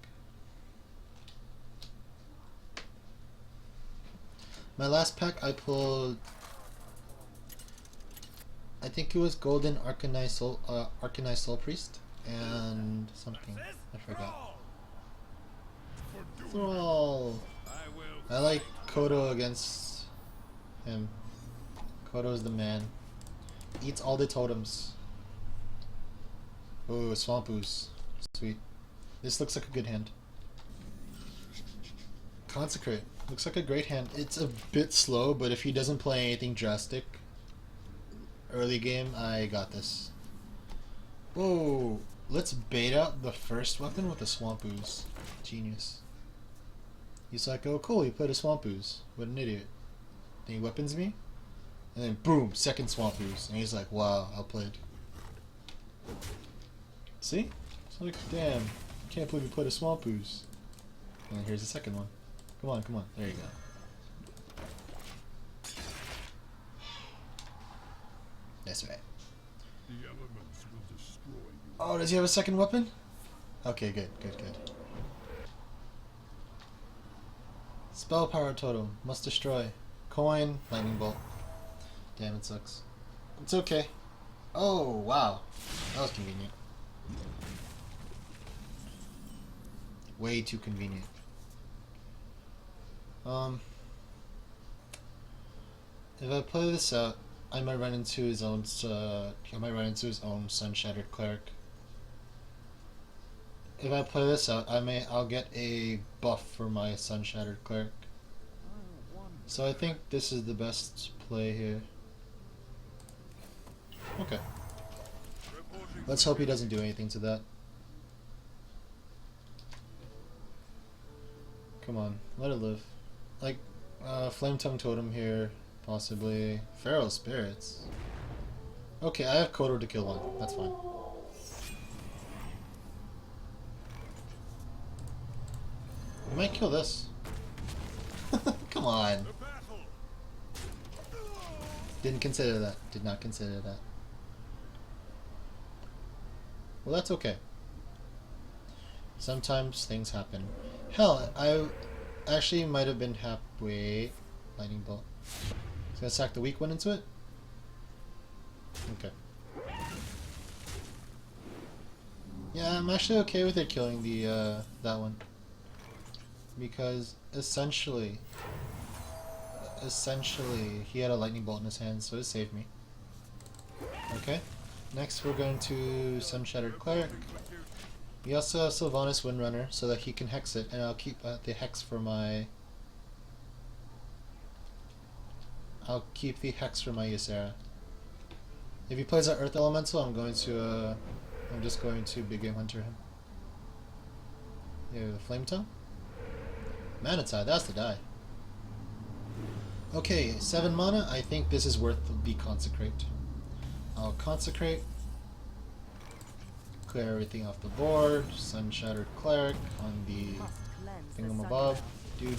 My last pack I pulled, I think it was Golden Arcanine Soul Priest and something. I forgot. Thrall. I like Kodo against him. Kodo's the man. Eats all the totems. Ooh, Swamp Ooze. Sweet. This looks like a good hand. Consecrate. Looks like a great hand. It's a bit slow, but if he doesn't play anything drastic early game, I got this. Whoa. Let's bait out the first weapon with a Swamp Ooze. Genius. He's like, oh cool, he played a Swamp Ooze. What an idiot. Then he weapons me, and then boom, second Swamp Ooze. And he's like, wow, outplayed. See? It's like, damn, can't believe he played a Swamp Ooze. And then here's the second one. Come on, come on. There you go. That's right. The elements will destroy you. Oh, does he have a second weapon? Okay, good, good, good. Spell power totem. Must destroy. Coin. Lightning bolt. Damn, it sucks. It's okay. Oh, wow. That was convenient. Way too convenient. If I play this out, I might run into his own. Sun Shattered Cleric. If I play this out, I'll get a buff for my Sun Shattered Cleric. So I think this is the best play here. Okay. Let's hope he doesn't do anything to that. Come on, let it live. Like, Flame Tongue Totem here, possibly. Feral Spirits. Okay, I have Kodo to kill one. That's fine. I might kill this. Come on. Didn't consider that. Did not consider that. Well, that's okay. Sometimes things happen. Hell, I actually might have been halfway. Lightning bolt. So I sack the weak one into it? Okay. Yeah, I'm actually okay with it killing the that one. Because essentially he had a lightning bolt in his hand, so it saved me. Okay. Next we're going to Sun Shattered Cleric. We also have Sylvanas Windrunner so that he can hex it, and I'll keep the hex for my Ysera. If he plays an Earth Elemental, I'm just going to Big Game Hunter him. Yeah, Flame Tongue? Manatide, that's the die. Okay, 7 mana. I think this is worth the Consecrate. I'll consecrate. Clear everything off the board. Sun Shattered Cleric on the Must cleanse the thingamabab, sundial. dude.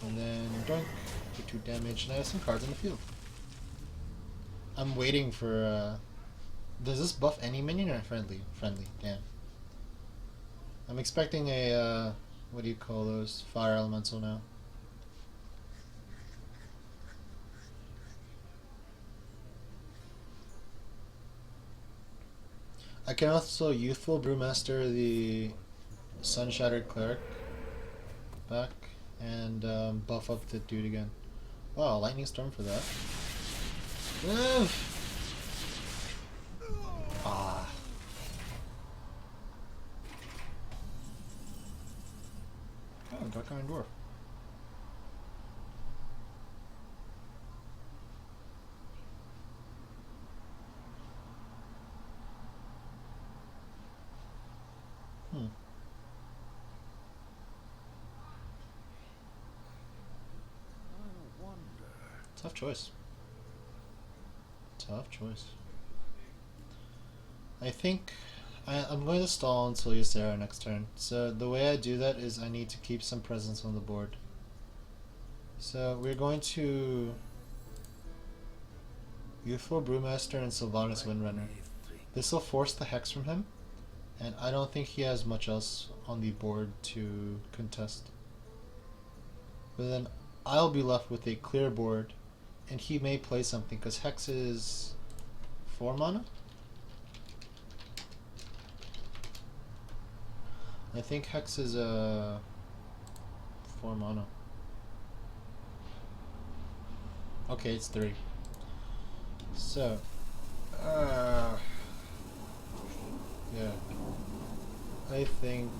And then drunk for 2 damage, and I have some cards on the field. I'm waiting for, does this buff any minion or friendly? Friendly, damn. I'm expecting a, what do you call those? Fire Elemental now. I can also Youthful Brewmaster the Sun Shattered Cleric back and buff up the dude again. Wow, Lightning Storm for that. Ugh. Ah. Oh, Dark Iron Dwarf. Tough choice. Tough choice. I think I'm going to stall until Ysera next turn. So the way I do that is I need to keep some presence on the board. So we're going to Youthful Brewmaster and Sylvanas Windrunner. This will force the Hex from him, and I don't think he has much else on the board to contest. But then I'll be left with a clear board, and he may play something, because Hex is 4 mana? I think Hex is 4 mana. Okay, it's 3. So, yeah. I think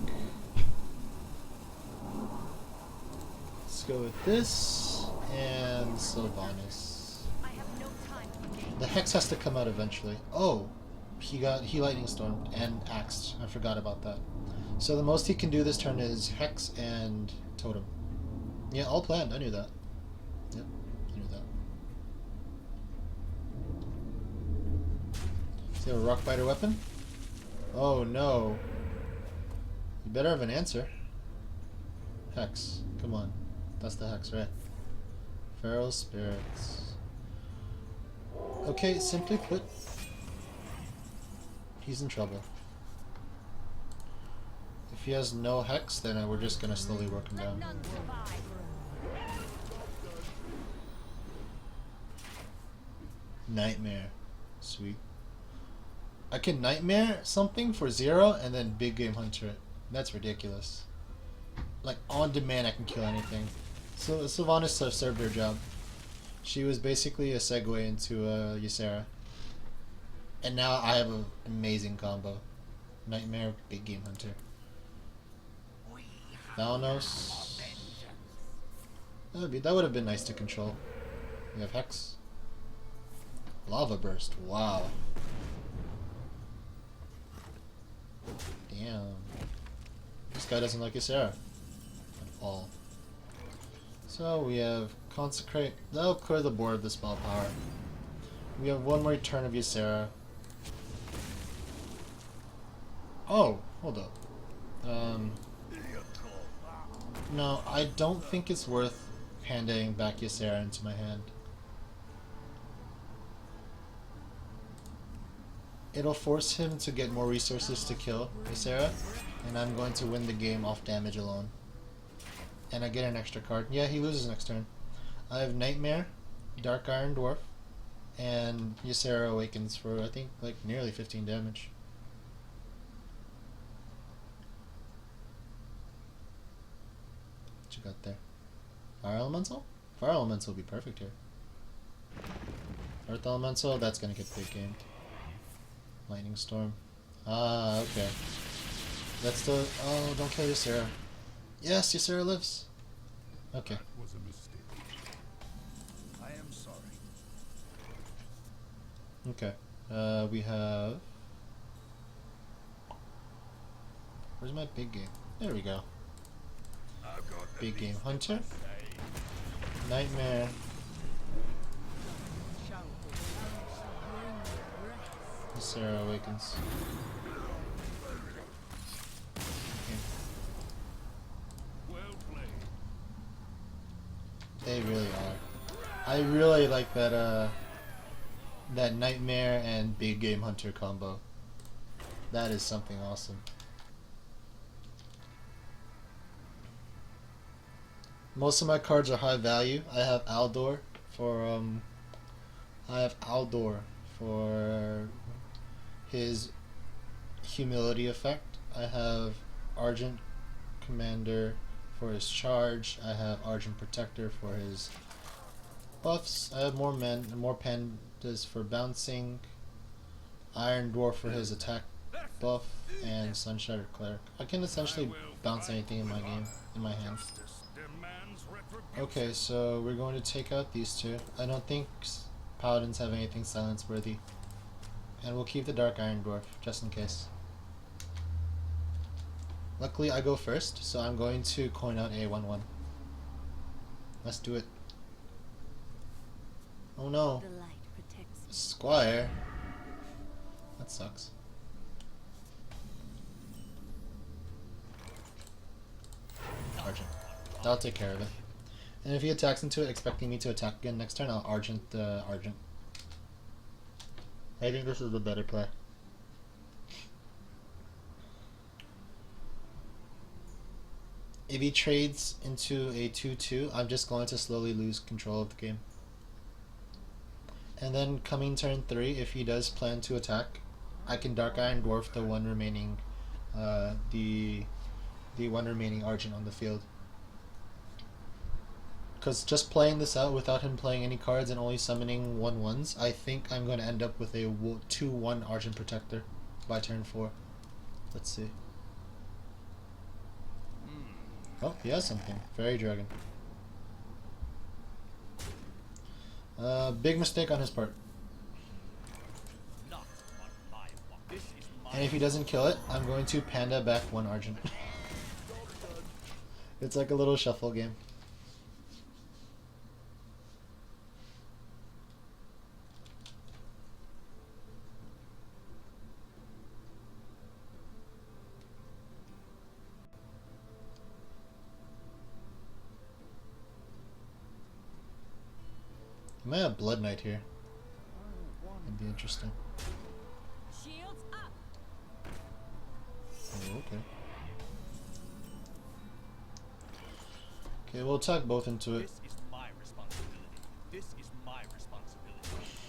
let's go with this and Sylvanas. I have no time for games. The Hex has to come out eventually. Oh, he Lightning Stormed and Axed. I forgot about that. So the most he can do this turn is Hex and Totem. Yeah, all planned. I knew that. Yep, I knew that. Does he have a Rockbiter weapon? Oh no. You better have an answer. Hex. Come on. That's the Hex, right? Feral Spirits. Okay, simply put, he's in trouble. If he has no Hex, then we're just gonna slowly work him Let down. none survive. Nightmare. Sweet. I can Nightmare something for 0 and then Big Game Hunter it. That's ridiculous. Like, on demand I can kill anything. So Sylvanas served her job. She was basically a segue into Ysera. And now I have an amazing combo. Nightmare, Big Game Hunter. Thalanos. That would have been nice to control. We have Hex. Lava Burst. Wow. Damn. This guy doesn't like Ysera at all. So we have Consecrate. That'll clear the board of the spell power. We have one more turn of Ysera. Oh, hold up. No, I don't think it's worth handing back Ysera into my hand. It'll force him to get more resources to kill Ysera, and I'm going to win the game off damage alone. And I get an extra card. Yeah, he loses next turn. I have Nightmare, Dark Iron Dwarf, and Ysera Awakens for, I think, like nearly 15 damage. What you got there? Fire Elemental? Fire Elemental will be perfect here. Earth Elemental, that's gonna get big game. Lightning Storm. Ah, okay. That's the... Oh, don't kill Ysera. Yes, Ysera lives. Okay. That was a mistake. I am sorry. Okay. We have... Where's my big game? There we go. I've got the Big Game least Hunter. to say. Nightmare. Shout the words, bring the breath Sarah awakens. Okay. Well played. They really are. I really like that that Nightmare and Big Game Hunter combo. That is something awesome. Most of my cards are high value. I have Aldor for his humility effect. I have Argent Commander for his charge. I have Argent Protector for his buffs. I have more pandas for bouncing. Iron Dwarf for his attack buff, and Sunshatter Cleric. I can essentially bounce anything in my game, in my hand. Okay, so we're going to take out these two. I don't think Paladins have anything silence worthy. And we'll keep the Dark Iron Dwarf, just in case. Luckily I go first, so I'm going to coin out a 1/1. Let's do it. Oh no. The light protects me. Squire. That sucks. Argent. That'll take care of it. And if he attacks into it, expecting me to attack again next turn, I'll Argent the Argent. I think this is the better play. If he trades into a 2/2, I'm just going to slowly lose control of the game. And then coming turn 3, if he does plan to attack, I can Dark Iron Dwarf the one remaining one remaining Argent on the field. Because just playing this out without him playing any cards and only summoning 1/1s, I think I'm going to end up with a 2/1 Argent Protector by turn 4. Let's see. Oh, he has something. Fairy Dragon. Big mistake on his part. And if he doesn't kill it, I'm going to Panda back 1 Argent. It's like a little shuffle game. I might have Blood Knight here. That'd be interesting. Shields up. Oh, okay. Okay, we'll attack both into it. This is my responsibility. This is my responsibility.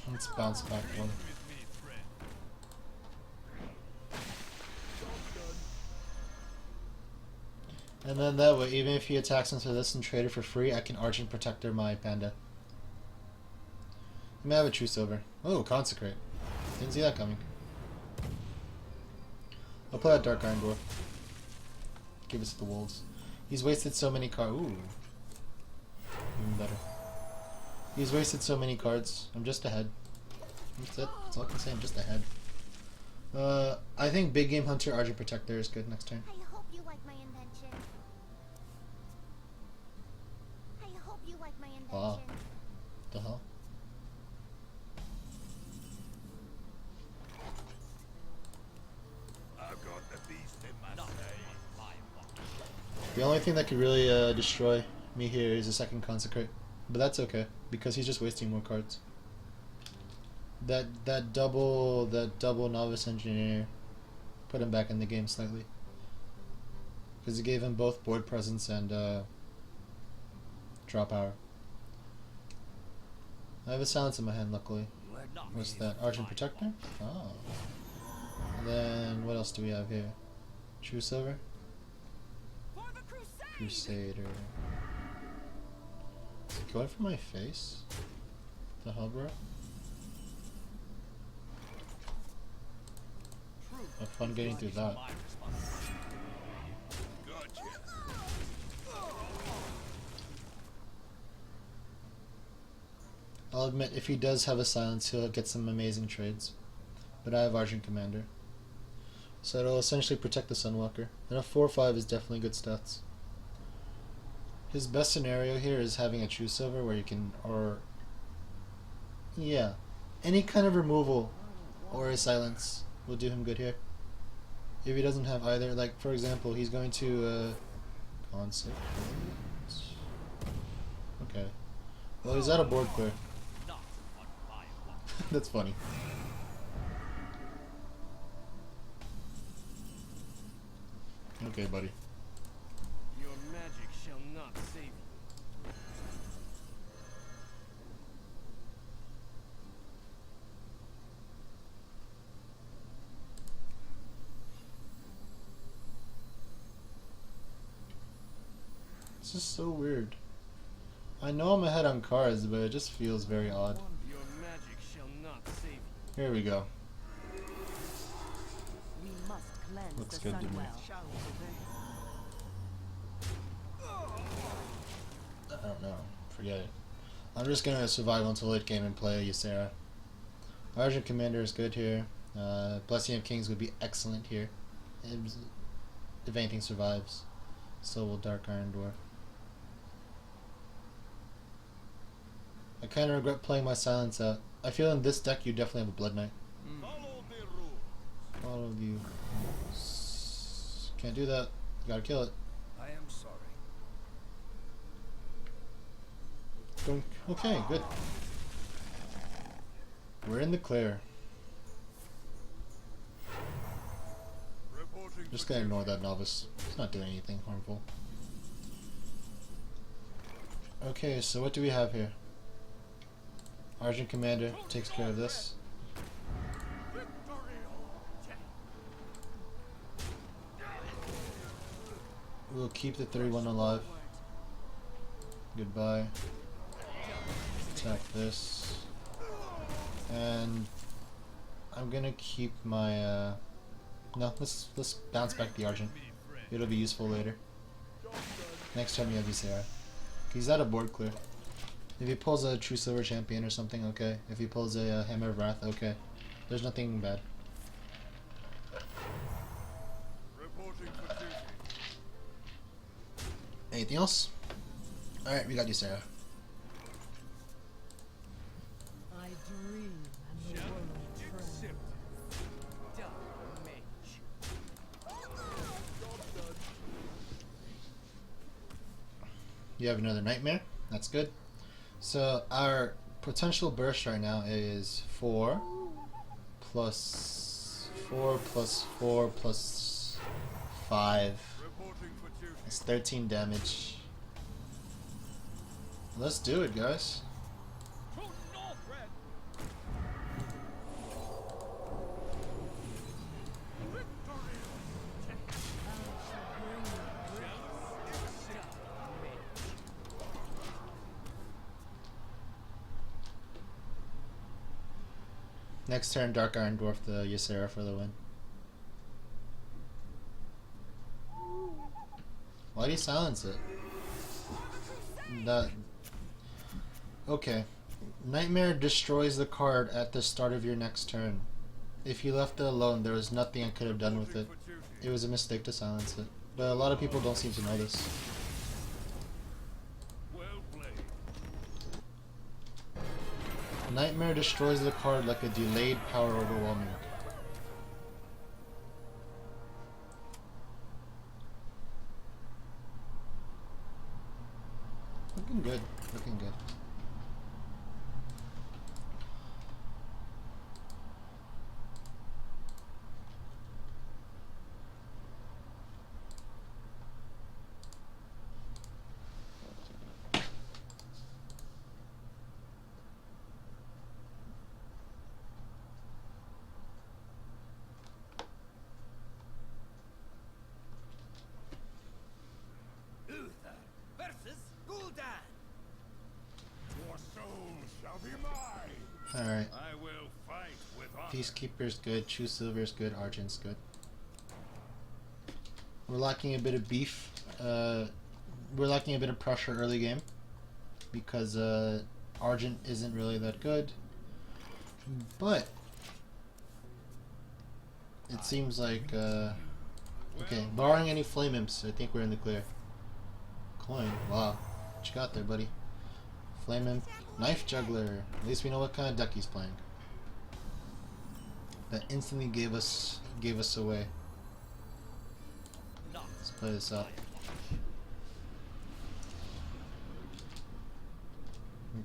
Let's bounce back 1. With me, friend. And then that way, even if he attacks into this and trade it for free, I can Argent Protector my Panda. You may have a True Silver. Oh, Consecrate. Didn't see that coming. I'll play that Dark Iron Dwarf. Give us the Wolves. He's wasted so many cards. Ooh. Even better. He's wasted so many cards. I'm just ahead. That's it. That's all I can say. I'm just ahead. I think Big Game Hunter Argent Protector is good next turn. I hope you like my invention. I hope you like my invention. Wow. The hell? I've got the beast in my name. The only thing that could really destroy me here is a second Consecrate. But that's okay, because he's just wasting more cards. That double Novice Engineer put him back in the game slightly. Because it gave him both board presence and draw power. I have a Silence in my hand, luckily. What's that? Argent Protector? Oh. And then, what else do we have here? True Silver? For the crusade. Crusader. Is it going for my face? The hell, bro? Have fun getting through that. Gotcha. I'll admit, if he does have a silence, he'll get some amazing trades. But I have Argent Commander. So it'll essentially protect the Sunwalker. And a 4/5 is definitely good stats. His best scenario here is having a True Silver where you can, or... yeah. Any kind of removal or a silence will do him good here. If he doesn't have either, like for example, he's going to concept. Okay. Well, he's out of board clear. Not on my watch. That's funny. Okay, buddy. Your magic shall not save you. This is so weird. I know I'm ahead on cards, but it just feels very odd. Your magic shall not save you. Here we go. We must cleanse Looks the good to sun me. well. I don't know. Forget it. I'm just gonna survive until late game and play Ysera. Argent Commander is good here. Blessing of Kings would be excellent here. If anything survives. So will Dark Iron Dwarf. I kinda regret playing my silence out. I feel in this deck you definitely have a Blood Knight. Follow the rules. All of you. Can't do that. You gotta kill it. I am sorry. Okay, good. We're in the clear. Reporting Just for gonna ignore that novice. It's not doing anything harmful. Okay, so what do we have here? Argent Commander takes care of this. We'll keep the 3-1 alive. Goodbye. Attack this. And I'm gonna keep my no, let's bounce back the Argent. It'll be useful later. Next time you have Ysera. He's out of board clear. If he pulls a True Silver Champion or something, okay. If he pulls a Hammer of Wrath, okay. There's nothing bad. Reporting for duty. Anything else? Alright, we got Ysera. I dream and the world trembles. Dark mage. You have another Nightmare. That's good. So our potential burst right now is 4 plus 4 plus 4 plus 5. Reporting for duty. It's 13 damage. Let's do it, guys. True north red. Next turn, Dark Iron Dwarf the Ysera for the win. Why do you silence it? That. Okay. Nightmare destroys the card at the start of your next turn. If you left it alone, there was nothing I could have done with it. For duty. It was a mistake to silence it. But a lot of people don't seem to know this. Well played. Nightmare destroys the card like a delayed power overwhelming. Looking good. Looking good. Uther versus Gul'dan. Your soul shall be mine. Alright. I will fight with honor. Peacekeeper's good. True Silver's good. Argent's good. We're lacking a bit of beef. We're lacking a bit of pressure early game. Because Argent isn't really that good. But it seems like okay, barring any flame imps, I think we're in the clear. Coin, wow. What you got there, buddy? Flame imp, knife juggler. At least we know what kind of deck he's playing. that instantly gave us away. Not Let's play this out.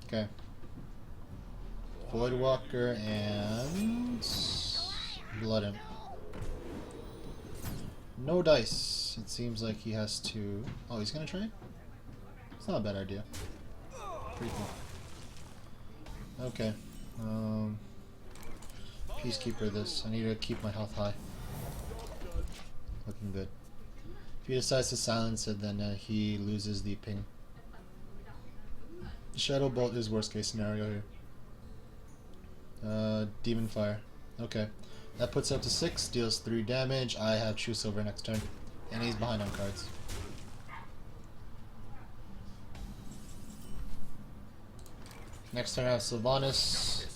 Okay. Voidwalker and Blood Imp. No dice. It seems like he has to. Oh, he's gonna trade? It's not a bad idea. Pretty cool. Okay. Peacekeeper this. I need to keep my health high. Looking good. If he decides to silence it, then he loses the ping. Shadow Bolt is worst case scenario here. Demon Fire. Okay. That puts up to 6, deals 3 damage. I have True Silver next turn. And he's behind on cards. Next turn I have Sylvanas.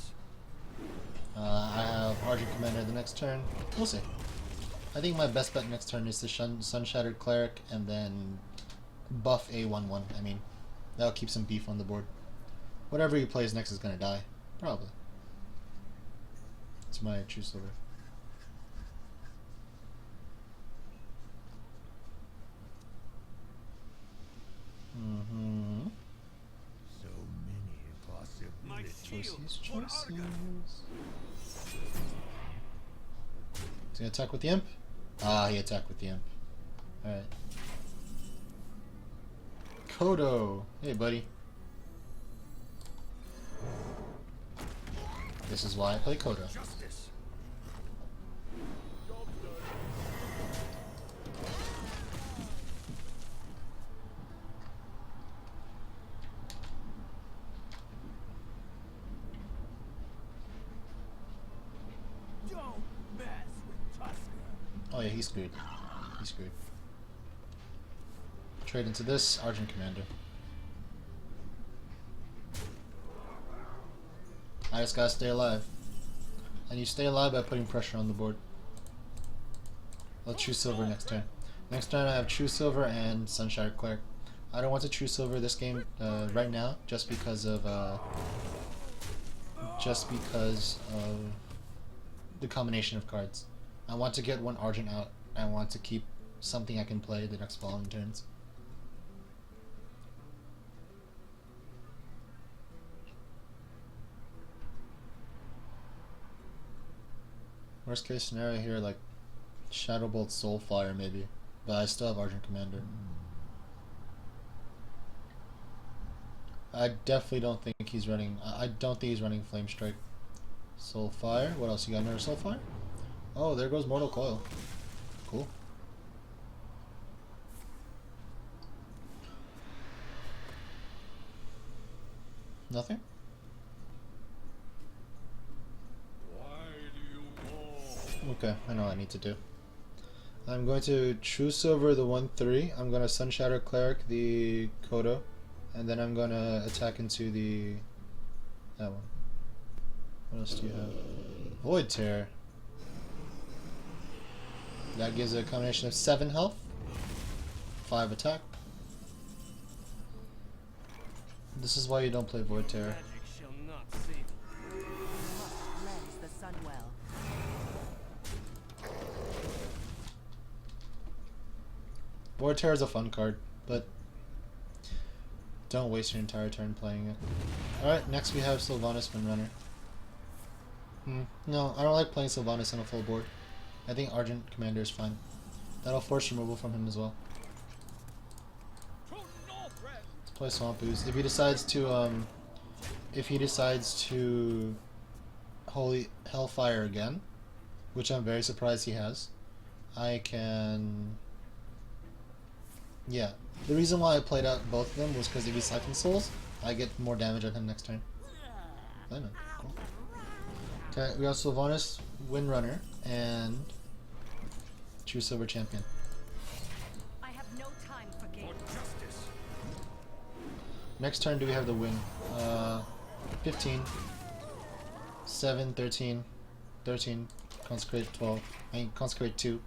I have Argent Commander the next turn. We'll see. I think my best bet next turn is the Sun Shattered Cleric and then buff a 1/1. I mean, that'll keep some beef on the board. Whatever he plays next is gonna die. Probably. It's my True Silver. So many My possibilities. shield for Argon. Is he gonna attack with the Imp? Ah, he attacked with the Imp. Alright. Kodo! Hey, buddy. This is why I play Kodo. Justice. Don't mess with Tusker. Oh yeah, he's screwed. He's screwed. Trade into this, Argent Commander. I just gotta stay alive. And you stay alive by putting pressure on the board. I'll choose Silver next turn. Next turn I have True Silver and Sunshine Cleric. I don't want to True Silver this game right now, just because of the combination of cards. I want to get one Argent out. I want to keep something I can play the next following turns. Worst case scenario here, like Shadow Bolt, Soulfire maybe, but I still have Argent Commander. I definitely don't think he's running. I don't think he's running Flame Strike. Soulfire. What else you got? Another Soulfire? Oh, there goes Mortal Coil. Cool. Nothing. Okay, I know what I need to do. I'm going to True Silver the 1/3. I'm going to Sun Shatter Cleric the Kodo. And then I'm going to attack into that one. What else do you have? Void Terror. That gives it a combination of 7 health. 5 attack. This is why you don't play Void Terror. Magic shall not save you. You must cleanse the Sunwell. Void Terror is a fun card, but don't waste your entire turn playing it. Alright, next we have Sylvanas Windrunner. No, I don't like playing Sylvanas on a full board. I think Argent Commander is fine. That'll force removal from him as well. Let's play Swamp Ooze. If he decides to Holy Hellfire again, which I'm very surprised he has, I can... Yeah. The reason why I played out both of them was because if he Siphon Souls, I get more damage on him next turn. I know. Cool. Okay, we got Sylvanas Windrunner and True Silver Champion. I have no time for games. Next turn, do we have the win? 15, 7, 13, 13, Consecrate 12, I mean Consecrate 2.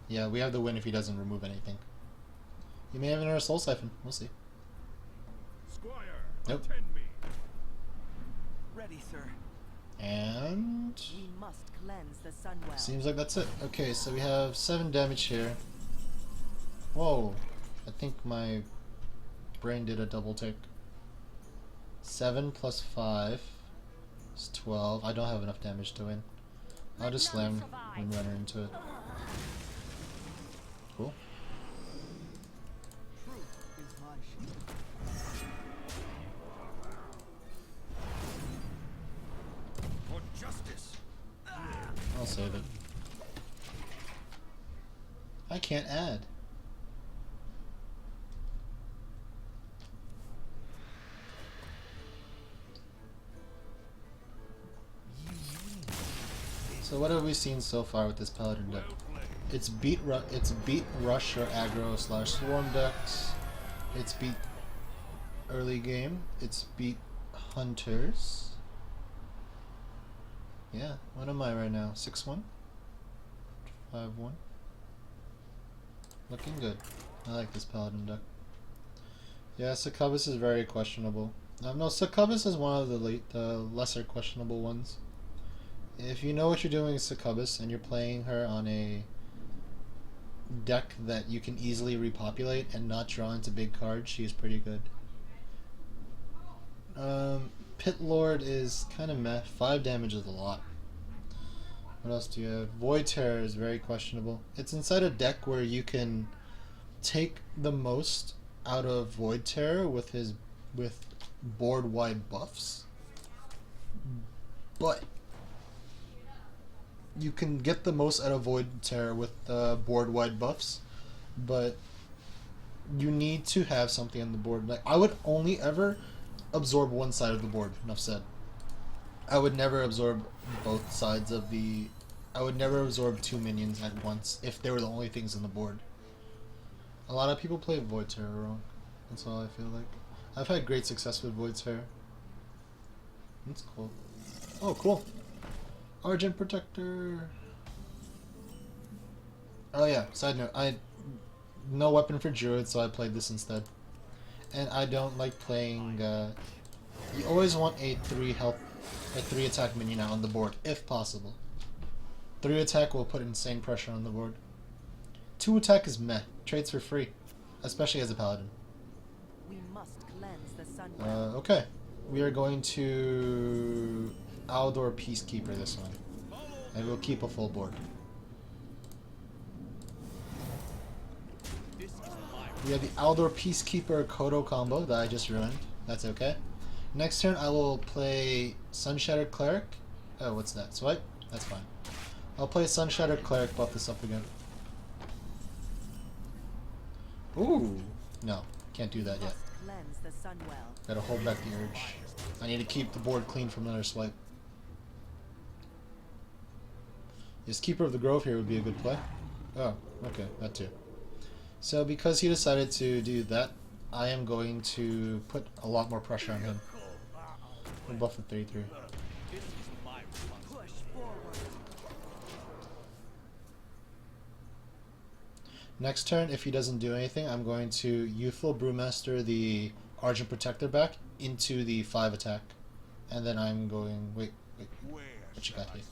Yeah, we have the win if he doesn't remove anything. You may have another Soul Siphon, we'll see. Squire, Nope. attend me. Ready, sir. And We must cleanse the Sunwell. seems like that's it. Okay, so we have 7 damage here. Whoa, I think my brain did a double take. 7 plus 5 is 12. I don't have enough damage to win. I'll just slam Windrunner into it. Cool. Truth is my shield. For justice. I'll save it. I can't add. So what have we seen so far with this Paladin deck? It's beat rush or aggro / swarm decks. It's beat early game. It's beat hunters. Yeah, what am I right now? 6-1? 5-1? Looking good. I like this Paladin deck. Yeah, Succubus is very questionable. No, Succubus is one of the lesser questionable ones. If you know what you're doing with Succubus and you're playing her on a deck that you can easily repopulate and not draw into big cards, she's pretty good. Pit Lord is kind of meh. 5 damage is a lot. What else do you have? Void Terror is very questionable. It's inside a deck where you can take the most out of Void Terror with board wide buffs, but you can get the most out of Void Terror with board wide buffs, but you need to have something on the board. Like, I would only ever absorb one side of the board. Enough said. I would never absorb both sides of the. I would never absorb 2 minions at once if they were the only things on the board. A lot of people play Void Terror wrong. That's all I feel like. I've had great success with Void Terror. That's cool. Oh, cool. Argent Protector. Oh yeah, side note, no weapon for Druid, so I played this instead. And I don't like playing, you always want a 3 attack minion out on the board, if possible. 3 attack will put insane pressure on the board. 2 attack is meh, trades for free, especially as a Paladin. We must cleanse the Sunwell. Okay, we are going to Aldor Peacekeeper this one, and we'll keep a full board. We have the Aldor Peacekeeper Kodo combo that I just ruined. That's okay. Next turn I will play Sunshattered Cleric. Oh, what's that? Swipe? That's fine. I'll play Sunshattered Cleric, buff this up again. Ooh! No, can't do that yet. Cleanse the Sunwell. Gotta hold back the urge. I need to keep the board clean from another swipe. Yes, Keeper of the Grove here would be a good play. Oh, okay, that too. So because he decided to do that, I am going to put a lot more pressure on him. We'll buff the 3/3. This is my responsibility. Push forward. Next turn, if he doesn't do anything, I'm going to Youthful Brewmaster the Argent Protector back into the 5 attack. And then I'm going... Wait. What you got here?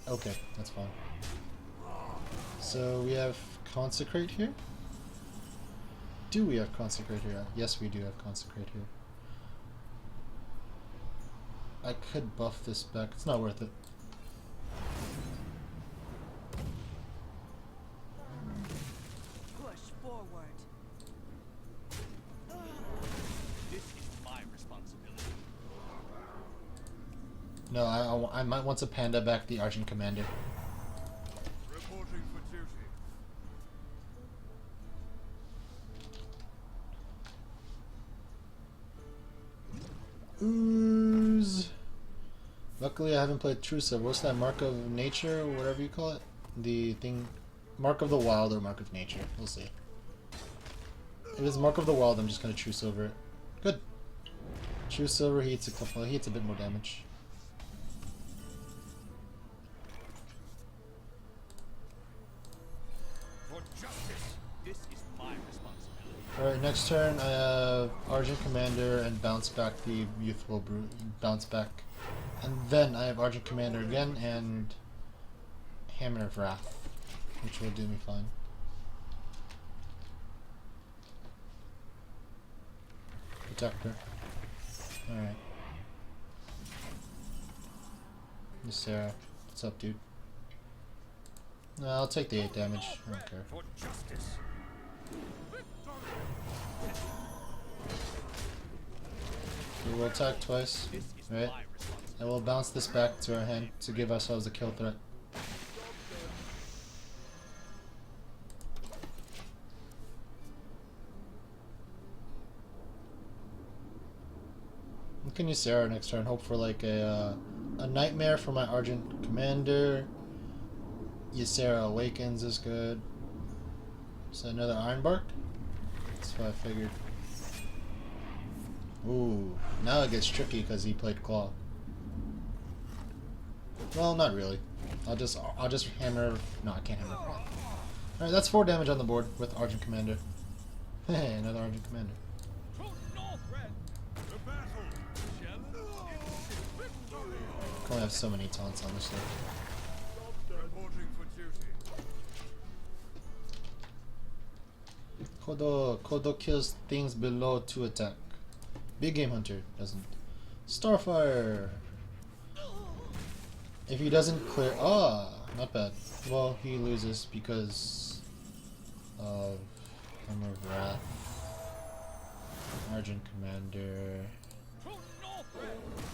Okay, that's fine. So we have Consecrate here? Do we have Consecrate here? Yes, we do have Consecrate here. I could buff this back. It's not worth it. Push forward. This is my responsibility. No, I might want to panda back the Argent Commander. Reporting for duty. Ooze. Luckily, I haven't played Trusa. What's that? Mark of Nature, or whatever you call it? The thing. Mark of the Wild or Mark of Nature. We'll see. If it's Mark of the Wild, I'm just gonna Truce over it. Good. Truce over, he hits a bit more damage. For justice. This is my responsibility. Alright, next turn I have Argent Commander and bounce back the Youthful bounce back. And then I have Argent Commander again and Hammer of Wrath, which will do me fine. Protector. Alright. Sarah. What's up, dude? No, I'll take the 8 damage. I don't care. For justice. We will attack twice. This is Right? my responsibility. And we'll bounce this back to our hand to give ourselves a kill threat. We can use Sarah next turn. Hope for like a nightmare for my Argent Commander. Ysera Awakens is good. So another Ironbark? That's what I figured. Ooh, now it gets tricky because he played Claw. Well, not really. I'll just hammer. No, I can't hammer. Alright, that's 4 damage on the board with Argent Commander. Hey, another Argent Commander. The battle. Shaman. Victory. I only have so many taunts on this list. Reporting for duty. Kodo kills things below 2 attack. Big Game Hunter doesn't. Starfire! If he doesn't clear... Ah, not bad. Well, he loses because of Hammer of Wrath. Argent Commander.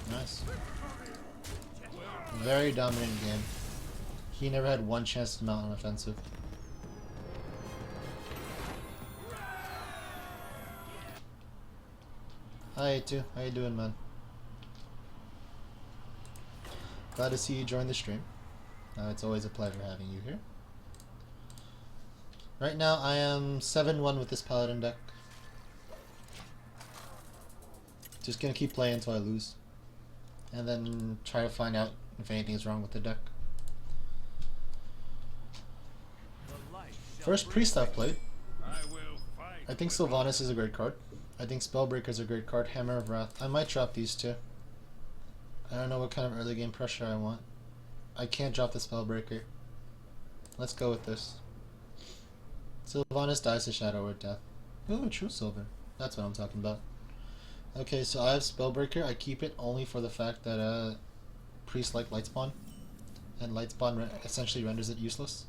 Nice. Very dominant game. He never had one chance to mount an offensive. Hi, A2. How you doing, man? Glad to see you join the stream. It's always a pleasure having you here. Right now, I am 7-1 with this Paladin deck. Just gonna keep playing until I lose. And then try to find out if anything is wrong with the deck. First Priest I've played. I will fight. I think Sylvanas is a great card. I think Spellbreaker is a great card. Hammer of Wrath. I might drop these two. I don't know what kind of early game pressure I want. I can't drop the Spellbreaker. Let's go with this. Sylvanas dies to Shadow or Death. Ooh, True Silver. That's what I'm talking about. Okay, so I have Spellbreaker. I keep it only for the fact that Priest like Lightspawn. And Lightspawn essentially renders it useless.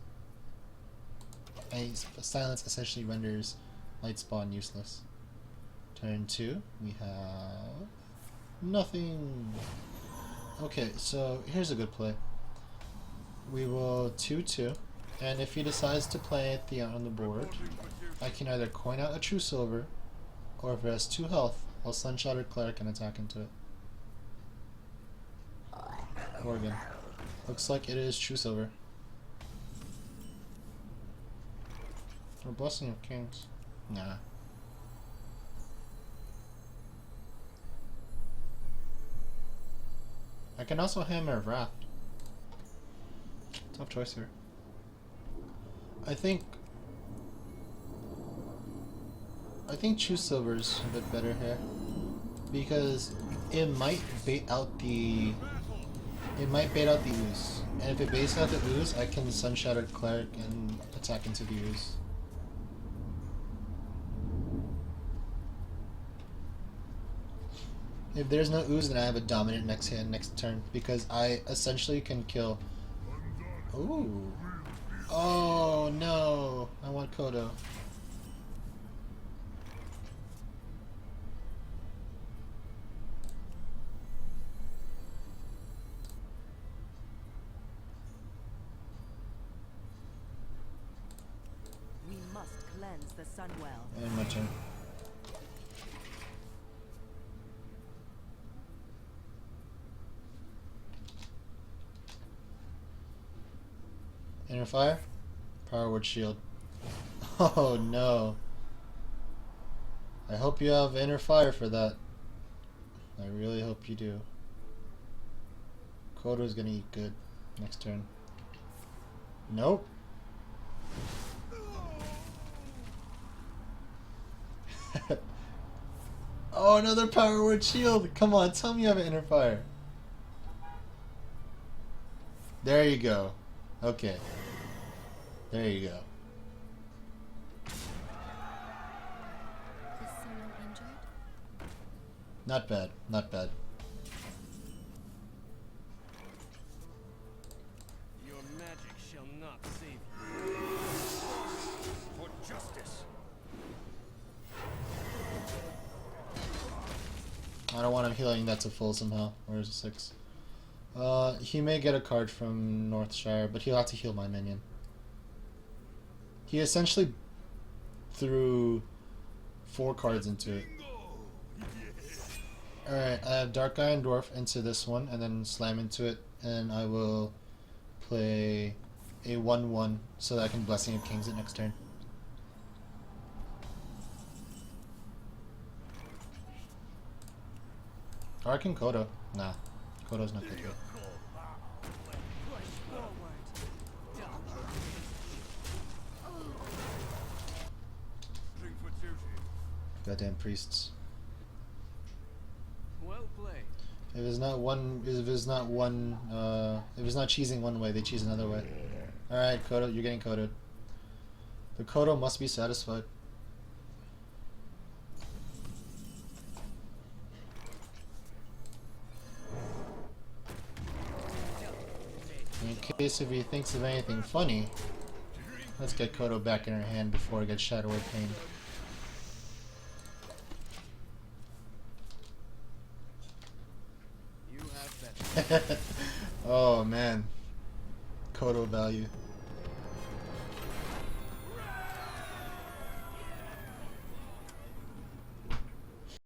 And Silence essentially renders Lightspawn useless. Turn 2, we have nothing. Okay, so here's a good play. We will 2-2, and if he decides to play it on the board, I can either coin out a True Silver, or if it has 2 health, I'll Sunshattered Cleric and attack into it. Oregon. Looks like it is True Silver. Or Blessing of Kings. Nah. I can also Hammer of Wrath. Tough choice here. I think True Silver's a bit better here. Because it might bait out the ooze. And if it baits out the ooze, I can Sunshattered Cleric and attack into the ooze. If there's no ooze, then I have a dominant next turn, because I essentially can kill. Ooh. Oh no! I want Kodo. We must cleanse the Sunwell. And my turn. Inner Fire? Power Word Shield. Oh no. I hope you have Inner Fire for that. I really hope you do. Kodo's gonna eat good next turn. Nope. Oh, another power word shield! Come on, tell me you have an inner fire. There you go. Okay. There you go. Is someone injured? Not bad, not bad. Your magic shall not save you. For justice. I don't want him healing that to full somehow. Where's the 6? He may get a card from Northshire, but he'll have to heal my minion. He essentially threw 4 cards into it. Alright, I have Dark Eye and Dwarf into this one, and then slam into it, and I will play a 1-1 so that I can Blessing of Kings it next turn. Or I can Kodo. Nah, Kodo's not good here. Push forward. Drink for duty. Goddamn priests. Well played. If it's not cheesing one way, they cheese another way. Alright, Kodo, you're getting Koded. The Kodo must be satisfied. In case if he thinks of anything funny, let's get Kodo back in her hand before it gets Shadow or Pain. You have that. Oh man. Kodo value.